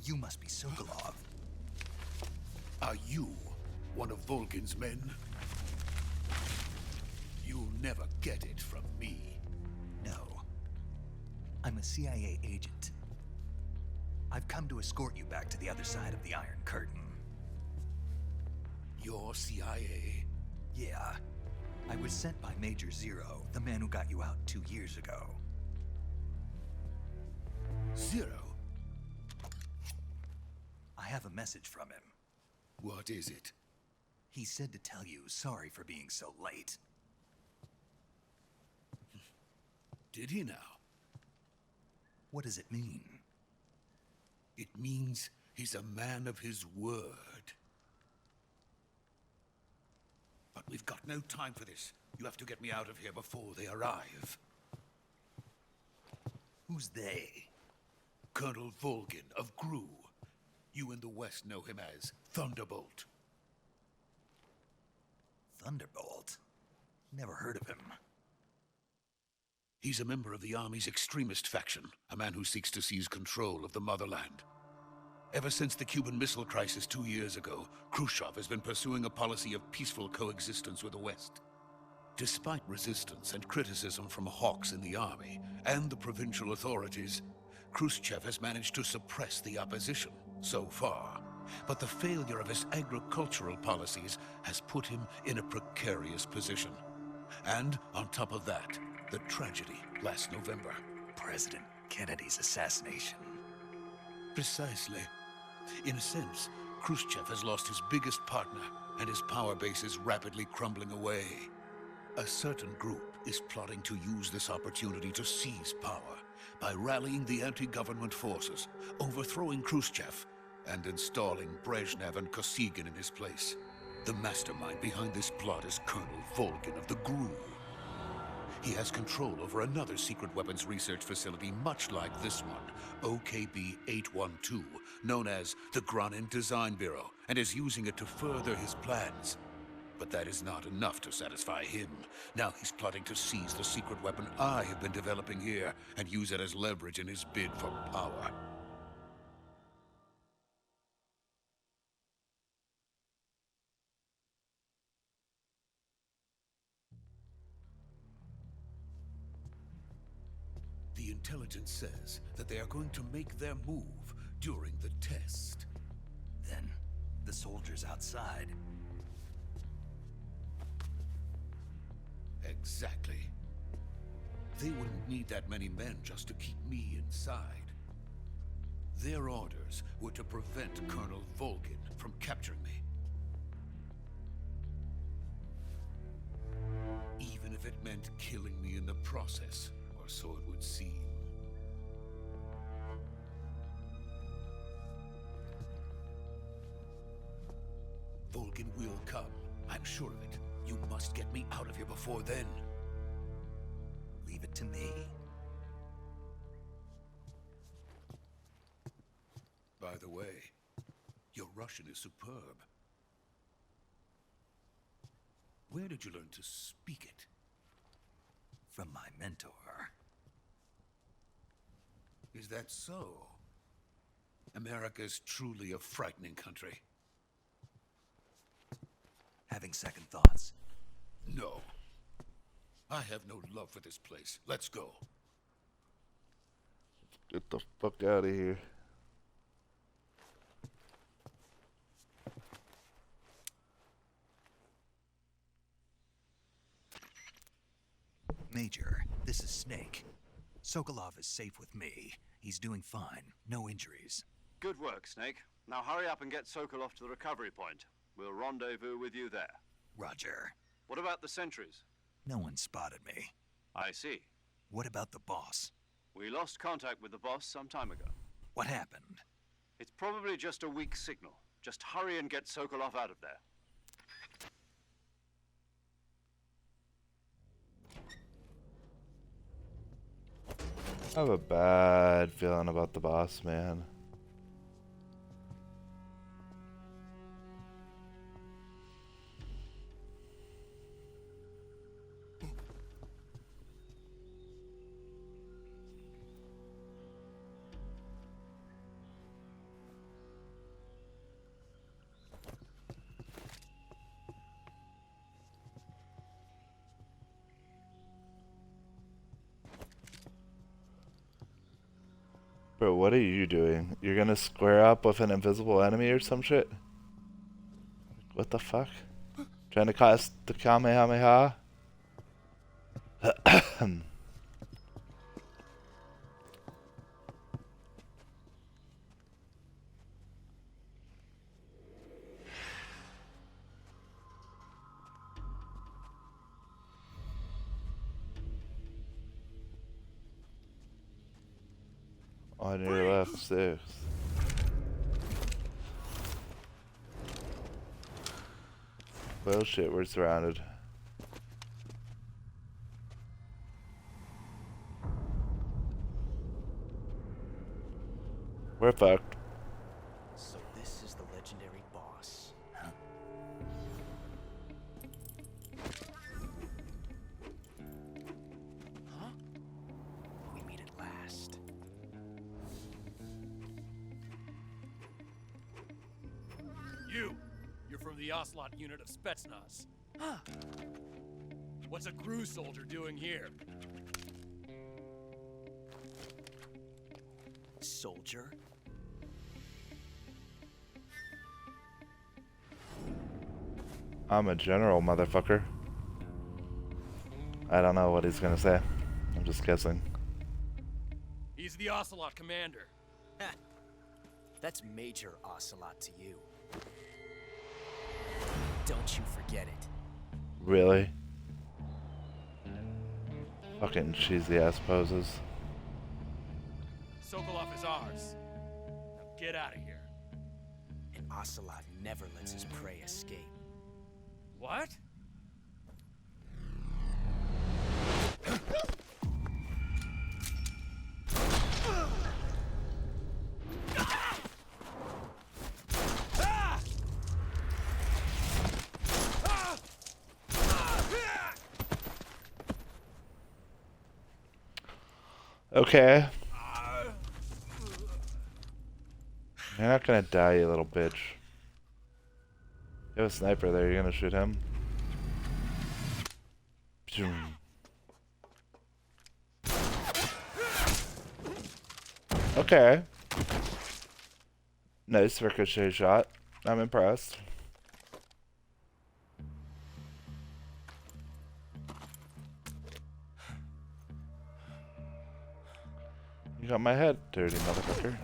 You must be Sokolov. Are you one of Volgin's men? You'll never get it from me. No. I'm a CIA agent. I've come to escort you back to the other side of the Iron Curtain. You're CIA? Yeah. I was sent by Major Zero, the man who got you out 2 years ago. Zero? I have a message from him. What is it? He said to tell you sorry for being so late. Did he now? What does it mean? It means he's a man of his word. But we've got no time for this. You have to get me out of here before they arrive. Who's they? Colonel Volgin of Gru. You in the West know him as Thunderbolt. Thunderbolt? Never heard of him. He's a member of the Army's extremist faction, a man who seeks to seize control of the motherland. Ever since the Cuban Missile Crisis 2 years ago, Khrushchev has been pursuing a policy of peaceful coexistence with the West. Despite resistance and criticism from hawks in the army and the provincial authorities, Khrushchev has managed to suppress the opposition so far. But the failure of his agricultural policies has put him in a precarious position. And on top of that, the tragedy last November. President Kennedy's assassination. Precisely. In a sense, Khrushchev has lost his biggest partner, and his power base is rapidly crumbling away. A certain group is plotting to use this opportunity to seize power by rallying the anti-government forces, overthrowing Khrushchev, and installing Brezhnev and Kosygin in his place. The mastermind behind this plot is Colonel Volgin of the GRU. He has control over another secret weapons research facility much like this one, OKB-812, known as the Granin Design Bureau, and is using it to further his plans. But that is not enough to satisfy him. Now he's plotting to seize the secret weapon I have been developing here and use it as leverage in his bid for power. The intelligence says that they are going to make their move during the test. Then, the soldiers outside. Exactly. They wouldn't need that many men just to keep me inside. Their orders were to prevent Colonel Volgin from capturing me. Even if it meant killing me in the process, or so it would seem. Volgin will come. I'm sure of it. You must get me out of here before then. Leave it to me. By the way, your Russian is superb. Where did you learn to speak it? From my mentor. Is that so? America's truly a frightening country. Having second thoughts. No. I have no love for this place. Let's go. Get the fuck out of here. Major, this is Snake. Sokolov is safe with me. He's doing fine. No injuries. Good work, Snake. Now hurry up and get Sokolov to the recovery point. We'll rendezvous with you there. Roger. What about the sentries? No one spotted me. I see. What about the boss? We lost contact with the boss some time ago. What happened? It's probably just a weak signal. Just hurry and get Sokolov out of there. I have a bad feeling about the boss, man. Bro, what are you doing? You're gonna square up with an invisible enemy or some shit? What the fuck? Trying to cast the Kamehameha? On your left, 6. Well, shit, we're surrounded. We're fucked. So this is the legendary boss. Huh? Huh? We meet at last. You're from the Ocelot unit of Spetsnaz. Huh. What's a crew soldier doing here? Soldier? I'm a general, motherfucker. I don't know what he's gonna say. I'm just guessing. He's the Ocelot commander. Ha! That's Major Ocelot to you. Don't you forget it. Really? Fucking cheesy ass poses. Sokolov is ours. Now get out of here. And Ocelot never lets his prey escape. What? Okay. You're not gonna die, you little bitch. You have a sniper there, you're gonna shoot him. Okay. Nice ricochet shot. I'm impressed. You got my head, dirty motherfucker.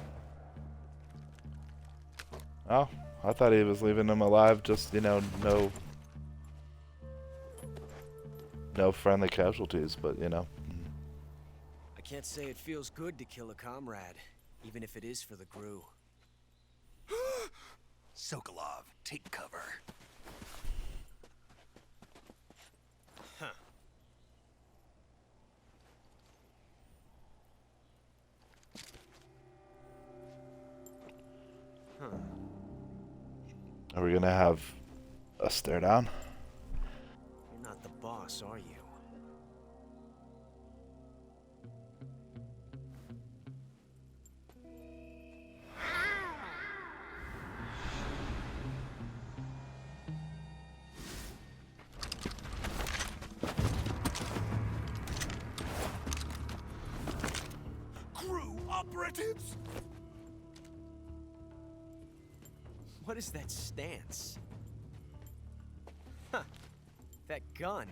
Oh, I thought he was leaving him alive, just, you know, no friendly casualties, but, you know. I can't say it feels good to kill a comrade, even if it is for the crew. Sokolov, take cover. Huh. Huh. Are we gonna have a stare down? You're not the boss, are you? Crew operatives? What is that stance? Huh. That gun.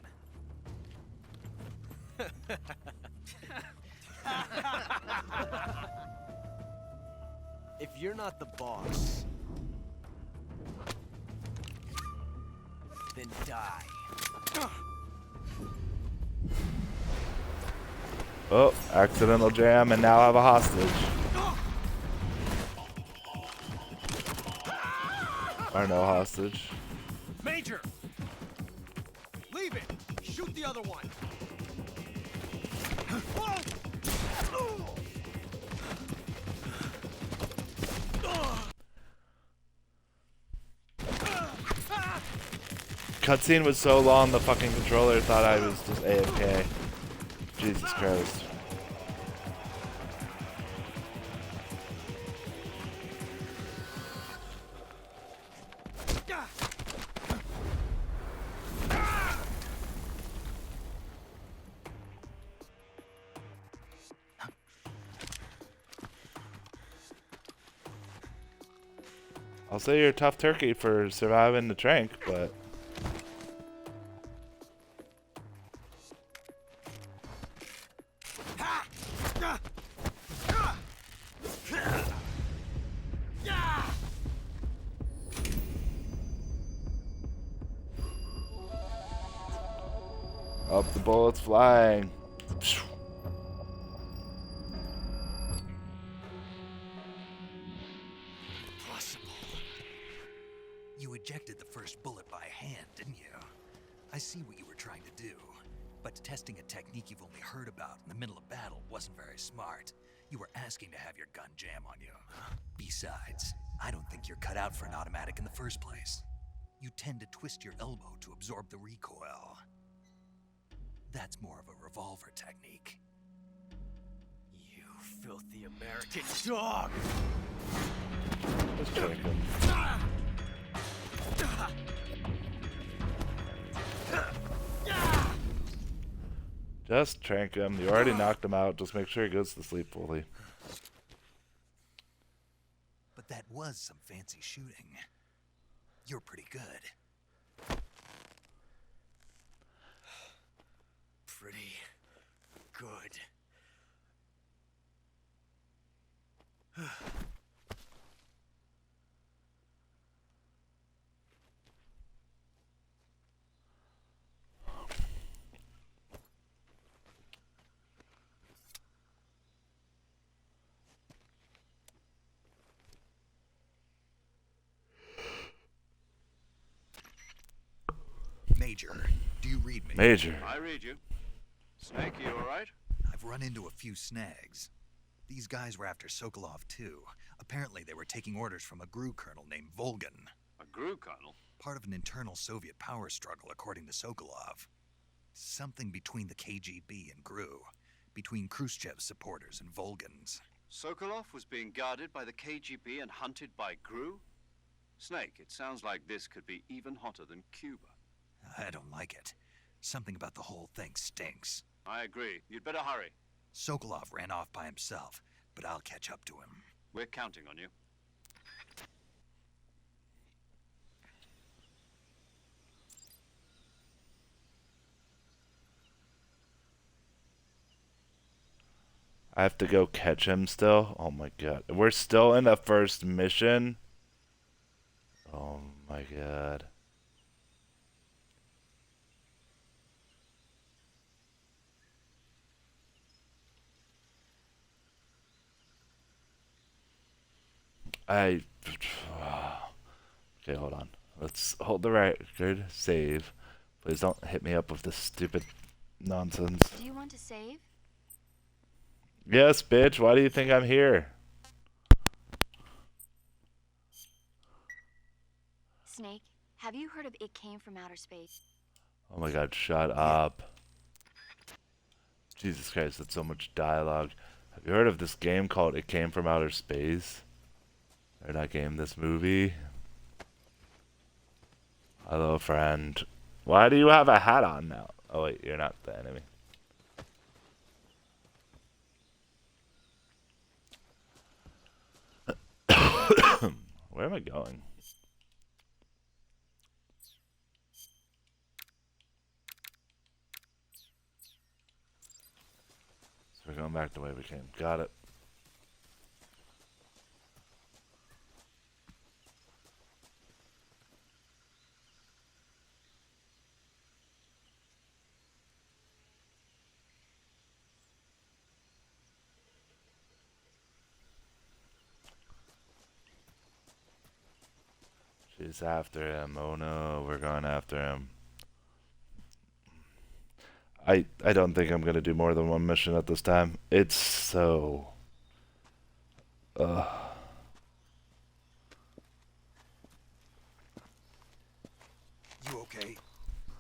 If you're not the boss, then die. Oh, accidental jam, and now I have a hostage. Or no hostage. Major! Leave it! Shoot the other one! Cutscene was so long, the fucking controller thought I was just AFK. Jesus Christ. I'll say you're a tough turkey for surviving the trank, but... Up the bullets flying. You ejected the first bullet by hand, didn't you? I see what you were trying to do. But testing a technique you've only heard about in the middle of battle wasn't very smart. You were asking to have your gun jam on you. Besides, I don't think you're cut out for an automatic in the first place. You tend to twist your elbow to absorb the recoil. That's more of a revolver technique. You filthy American dog! Let's check him. Just trank him. You already knocked him out. Just make sure he goes to sleep fully. But that was some fancy shooting. You're pretty good. Pretty good. Major, do you read me? Major. I read you. Snake, you alright? I've run into a few snags. These guys were after Sokolov too. Apparently they were taking orders from a GRU colonel named Volgan. A GRU colonel? Part of an internal Soviet power struggle, according to Sokolov. Something between the KGB and GRU. Between Khrushchev's supporters and Volgan's. Sokolov was being guarded by the KGB and hunted by GRU? Snake, it sounds like this could be even hotter than Cuba. I don't like it. Something about the whole thing stinks. I agree. You'd better hurry. Sokolov ran off by himself, but I'll catch up to him. We're counting on you. I have to go catch him still? Oh my god. We're still in the first mission? Oh my god. Okay, hold on. Let's hold the record. Save. Please don't hit me up with this stupid nonsense. Do you want to save? Yes, bitch. Why do you think I'm here? Snake, have you heard of It Came from Outer Space? Oh my god, shut up. Jesus Christ, that's so much dialogue. Have you heard of this game called It Came from Outer Space? Or not game, this movie? Hello, friend. Why do you have a hat on now? Oh wait, you're not the enemy. Where am I going? So we're going back the way we came. Got it. She's after him. Oh no, we're going after him. I don't think I'm gonna do more than one mission at this time. It's so... You okay?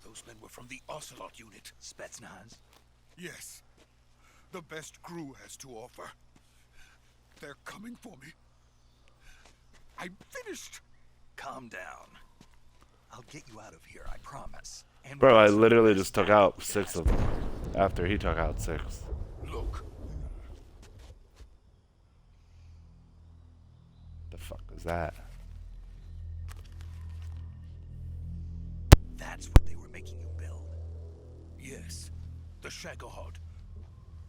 Those men were from the Ocelot unit. Spetsnaz? Yes. The best GRU has to offer. They're coming for me. I'm finished. Calm down. I'll get you out of here, I promise. And Bro, I literally just took out 6 of them. After he took out 6. Look. The fuck is that? That's what they were making you build. Yes, the Shagohod.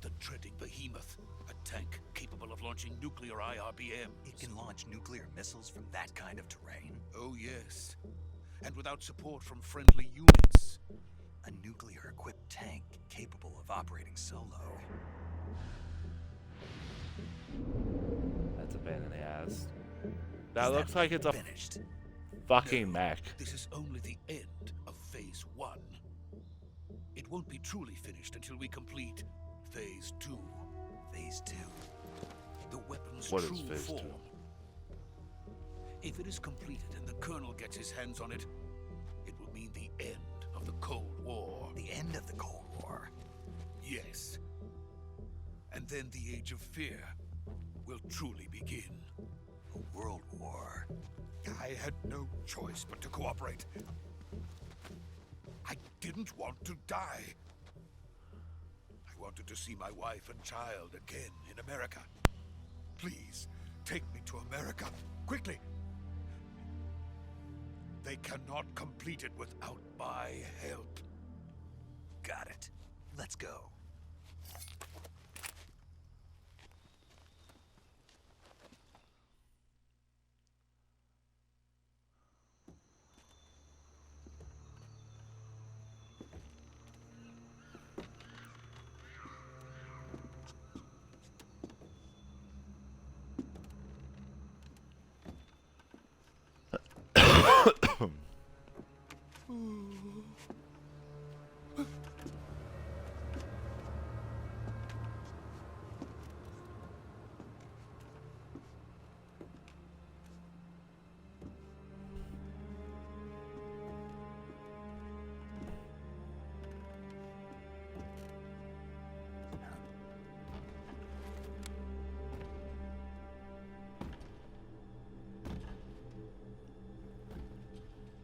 The dreaded behemoth. A tank capable of launching nuclear IRBMs. It can launch nuclear missiles from that kind of terrain? Oh yes. And without support from friendly units. A nuclear-equipped tank capable of operating solo. That's a pain in the ass. That looks like it's a finished fucking mech. This is only the end of Phase 1. It won't be truly finished until we complete Phase 2. Phase 2? The weapon's What is true Phase 2? form. If it is completed and the Colonel gets his hands on it, it will mean the end of the Cold War. The end of the Cold War? Yes. And then the Age of Fear will truly begin. A world war. I had no choice but to cooperate. I didn't want to die. I wanted to see my wife and child again in America. Please, take me to America, quickly. They cannot complete it without my help. Got it. Let's go.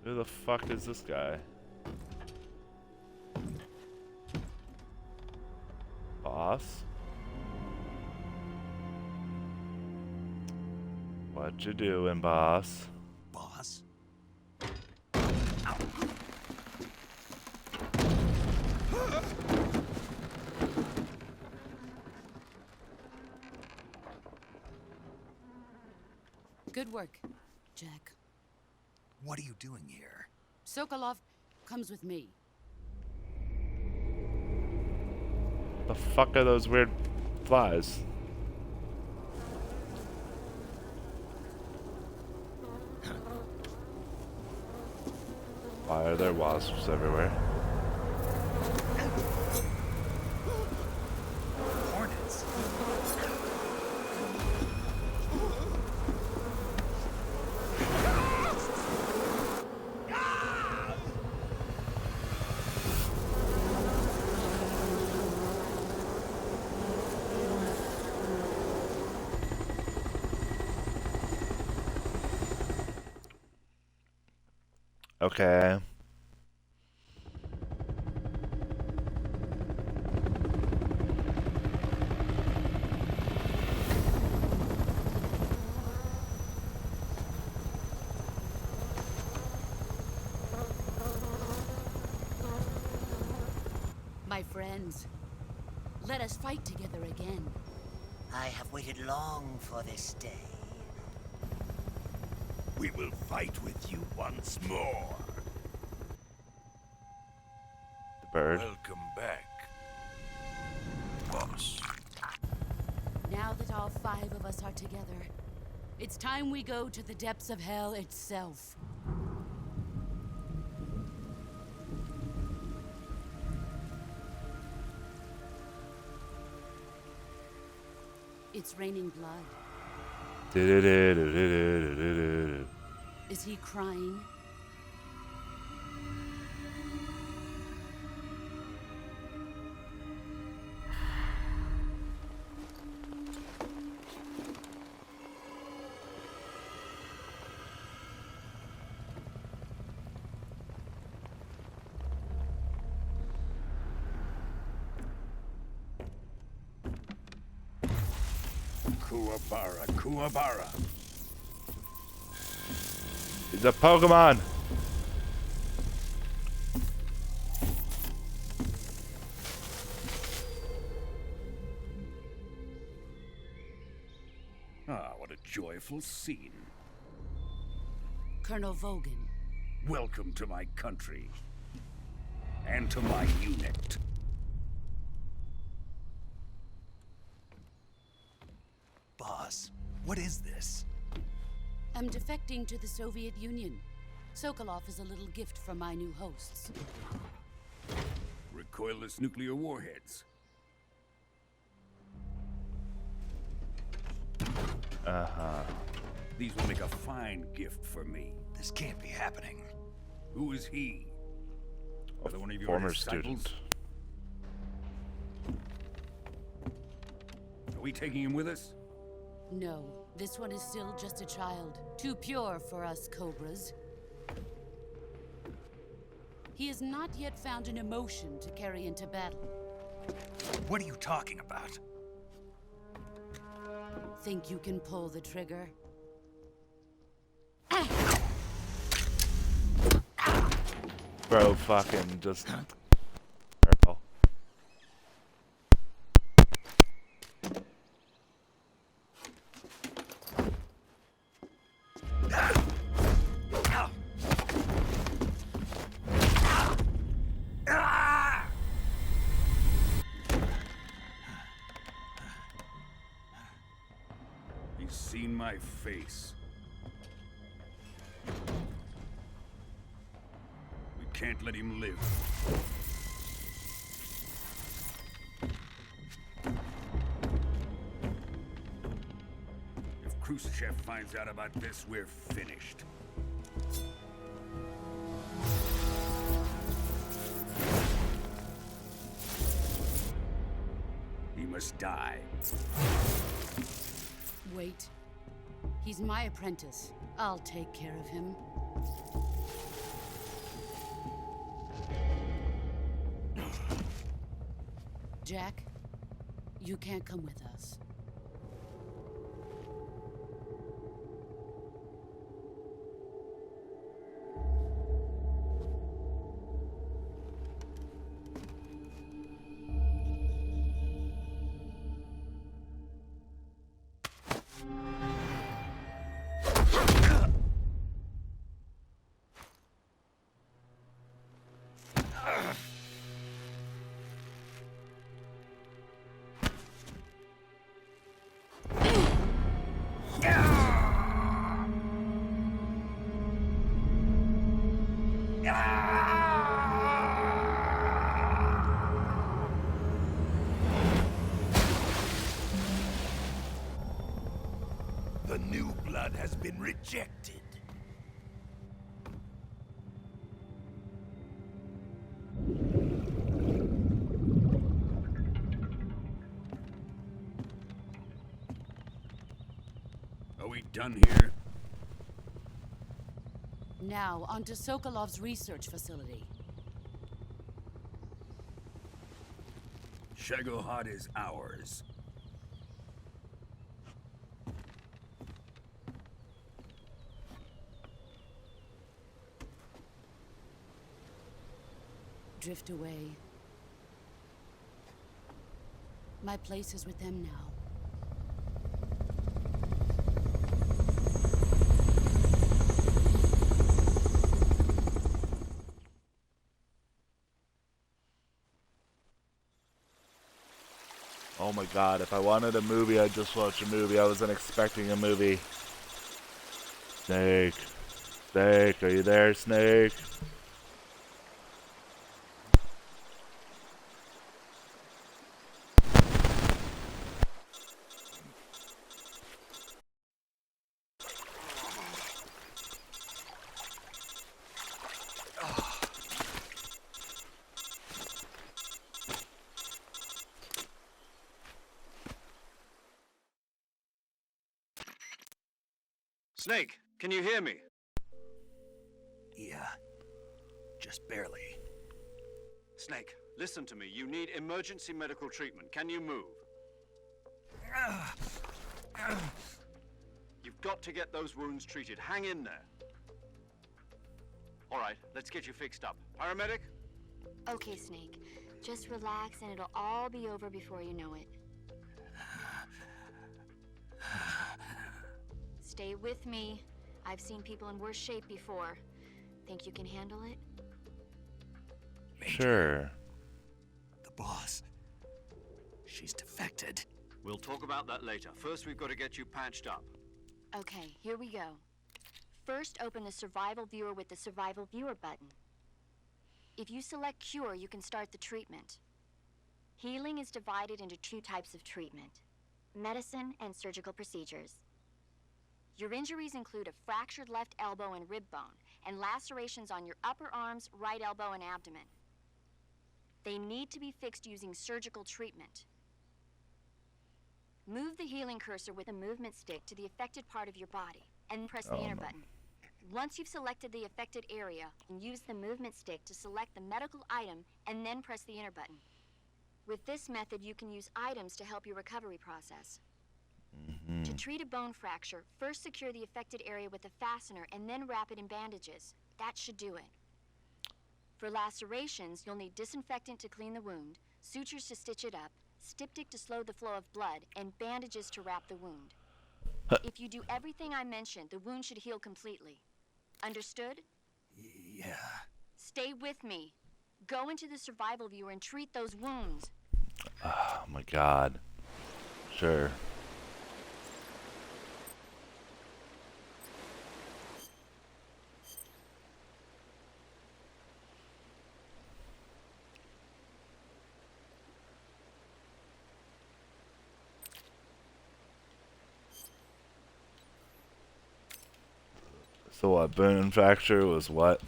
Who the fuck is this guy? Boss? What you doing, boss? Boss? Good work, Jack. What are you doing here? Sokolov comes with me. The fuck are those weird flies? Why are there wasps everywhere? Hornets. Okay. My friends, let us fight together again. I have waited long for this day. We will fight with you once more. The bird. Welcome back, boss. Now that all 5 of us are together, it's time we go to the depths of hell itself. It's raining blood. Is he crying? Kuwabara, Kuwabara. It's a Pokemon. a joyful scene. Colonel Vogan. Welcome to my country. And to my unit. Boss, what is this? I'm defecting to the Soviet Union. Sokolov is a little gift from my new hosts. Recoilless nuclear warheads. Uh-huh. These will make a fine gift for me. This can't be happening. Who is he? Another one of your Former disciples? student. Are we taking him with us? No, this one is still just a child. Too pure for us Cobras. He has not yet found an emotion to carry into battle. What are you talking about? Think you can pull the trigger? Bro, fucking just... Girl. He's seen my face. We can't let him live. If Khrushchev finds out about this, we're finished. He must die. Wait. He's my apprentice. I'll take care of him. Jack, you can't come with us. The new blood has been rejected. Are we done here? Now, onto Sokolov's research facility. Shagohod is ours. Drift away. My place is with them now. Oh my god, if I wanted a movie, I'd just watch a movie. I wasn't expecting a movie. Snake. Snake, are you there, Snake? Snake, can you hear me? Yeah, just barely. Snake, listen to me. You need emergency medical treatment. Can you move? You've got to get those wounds treated. Hang in there. All right, let's get you fixed up. Paramedic? Okay, Snake. Just relax and it'll all be over before you know it. Stay with me. I've seen people in worse shape before. Think you can handle it? Sure. The boss. She's defected. We'll talk about that later. First, we've got to get you patched up. Okay, here we go. First, open the Survival Viewer with the Survival Viewer button. If you select Cure, you can start the treatment. Healing is divided into 2 types of treatment: medicine and surgical procedures. Your injuries include a fractured left elbow and rib bone, and lacerations on your upper arms, right elbow, and abdomen. They need to be fixed using surgical treatment. Move the healing cursor with a movement stick to the affected part of your body, and press the enter button. Once you've selected the affected area, use the movement stick to select the medical item, and then press the enter button. With this method, you can use items to help your recovery process. To treat a bone fracture, first secure the affected area with a fastener and then wrap it in bandages. That should do it. For lacerations, you'll need disinfectant to clean the wound, sutures to stitch it up, styptic to slow the flow of blood, and bandages to wrap the wound. If you do everything I mentioned, the wound should heal completely. Understood? Yeah. Stay with me. Go into the Survival Viewer and treat those wounds. Oh my god. Sure. So what, bone fracture was what?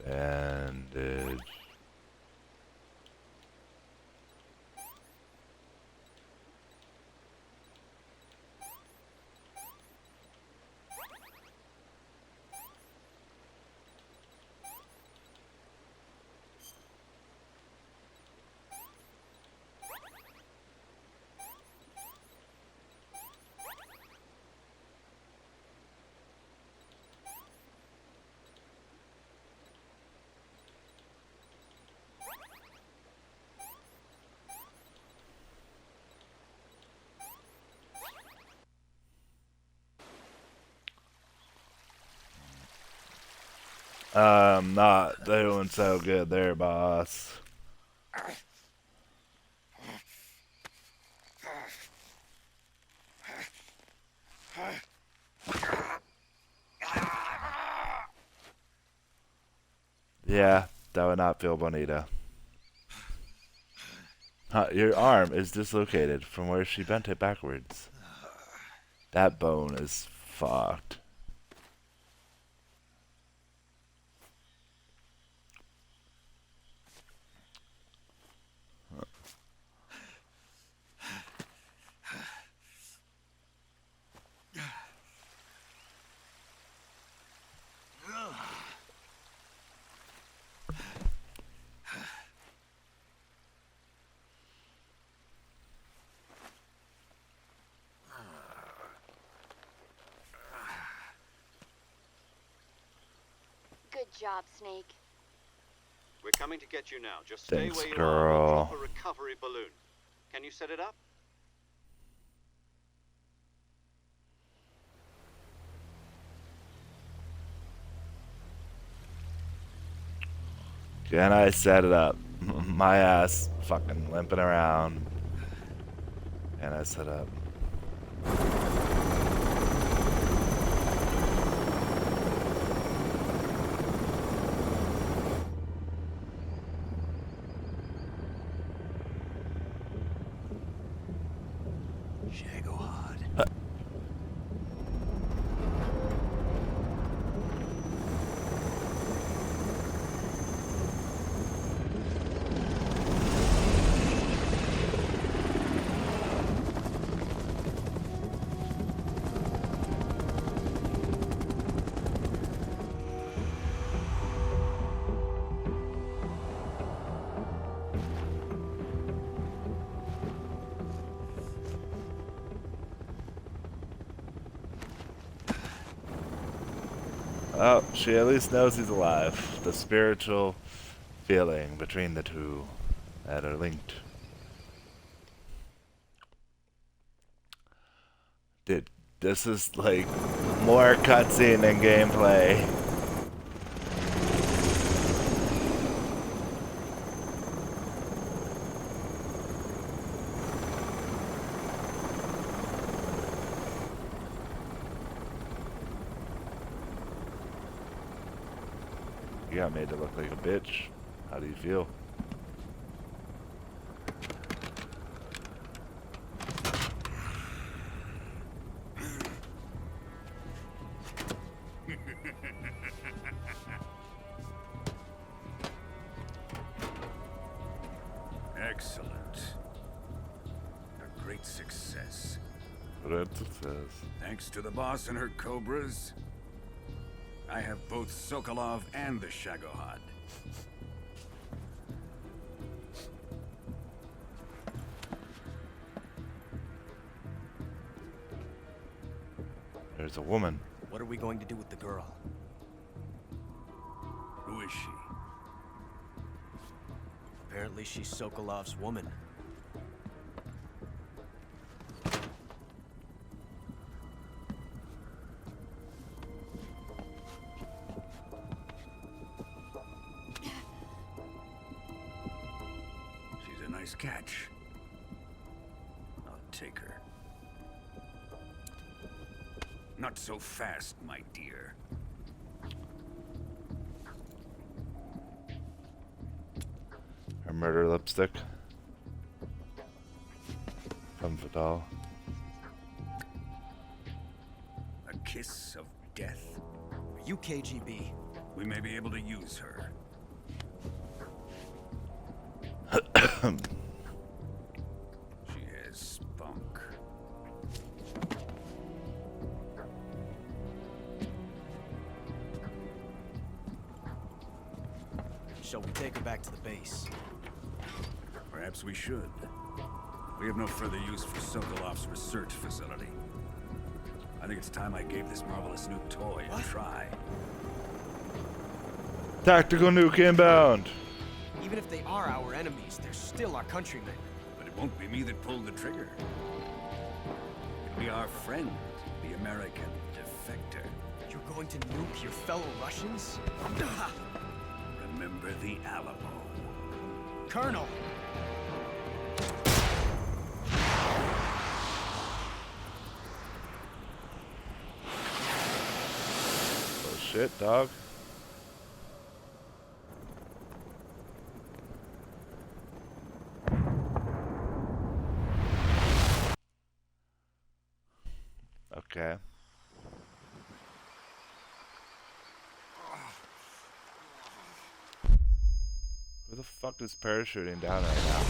Bandage. Not doing so good there, boss. Yeah, that would not feel bonita. Your arm is dislocated from where she bent it backwards. That bone is fucked. Good job, Snake. We're coming to get you now. Just stay Thanks, where you girl. are. We'll drop a recovery balloon. Can you set it up? Can I set it up? My ass fucking limping around. Can I set up? Oh, she at least knows he's alive. The spiritual feeling between the two that are linked. Dude, this is like more cutscene than gameplay. You got made to look like a bitch. How do you feel? Excellent. A great success. Great success. Thanks to the boss and her cobras, I have both Sokolov and the Shagohod. There's a woman. What are we going to do with the girl? Who is she? Apparently she's Sokolov's woman. She's a nice catch. I'll take her. Not so fast, my dear. Her murder lipstick. Femme fatale. A kiss of death. Are you KGB? We may be able to use her. She has spunk. Shall we take her back to the base? Perhaps we should. We have no further use for Sokolov's research facility. I think it's time I gave this marvelous new toy a try. Tactical nuke inbound. Even if they are our enemies, they're still our countrymen. But it won't be me that pulled the trigger. It'll be our friend, the American defector. You're going to nuke your fellow Russians? Remember the Alamo. Colonel! Oh shit, dog. Okay. Who the fuck is parachuting down right now?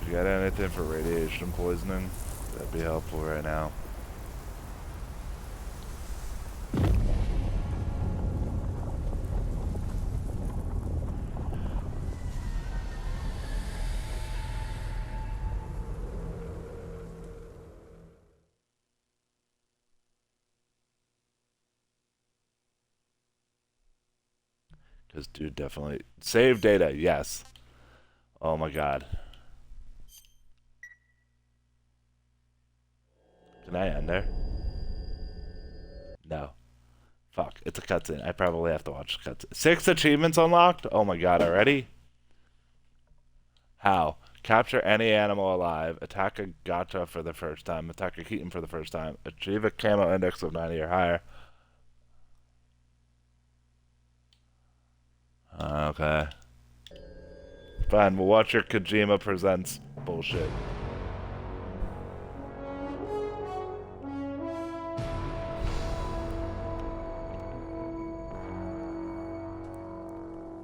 If you got anything for radiation poisoning, that'd be helpful right now. Because dude definitely save data, yes. Oh my god. Can I end there? No. Fuck, it's a cutscene. I probably have to watch the cutscene. 6 achievements unlocked? Oh my god, already? How? Capture any animal alive. Attack a gotcha for the first time. Attack a Keaton for the first time. Achieve a camo index of 90 or higher. Okay. Fine, we'll watch your Kojima Presents bullshit.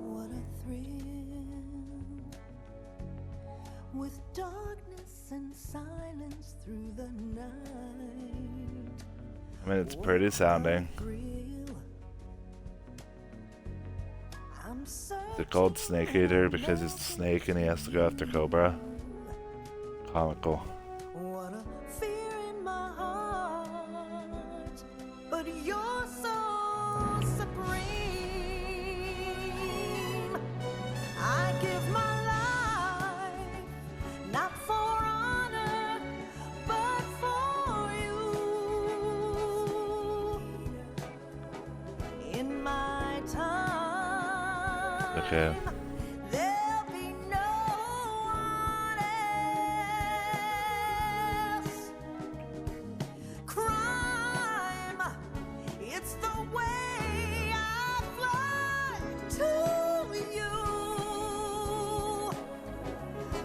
What a thrill, with darkness and silence through the night. I mean, it's pretty sounding. Is it called Snake Eater because he's a snake and he has to go after Cobra? Comical. What a fear in my heart, but you're so supreme. Okay. There'll be no one else. Crime, it's the way I fly to you.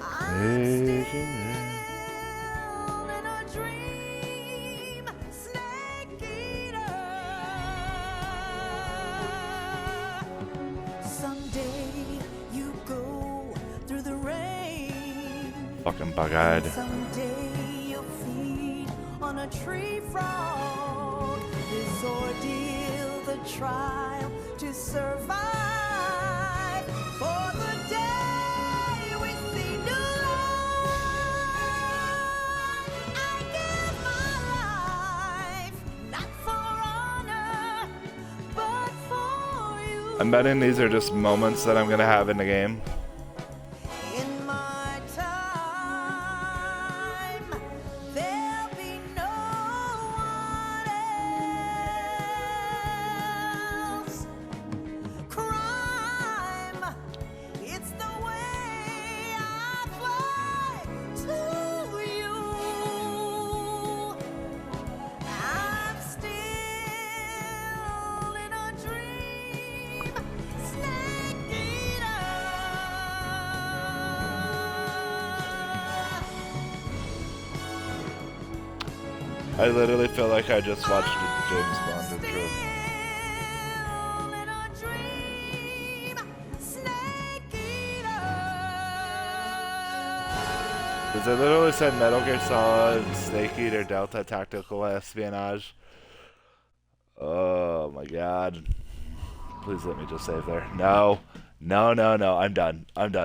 I'm still in a dream, snake eater. Someday you go through the rain. Fucking bug-eyed. Someday you'll feed on a tree frog. This ordeal, the trial to survive. For the day we see new life, I give my life, not for honor, but for you. I'm betting these are just moments that I'm gonna have in the game. In my time, there'll be no one else. Crime, it's the way I fly to you. I'm still in a dream, snake eater. I literally feel like I just watched a James Bond intro. In a dream, snake eater. Because it literally said Metal Gear Solid, Snake Eater, Delta, Tactical Espionage. Oh my god. Please let me just save there. No. No, no, no. I'm done. I'm done.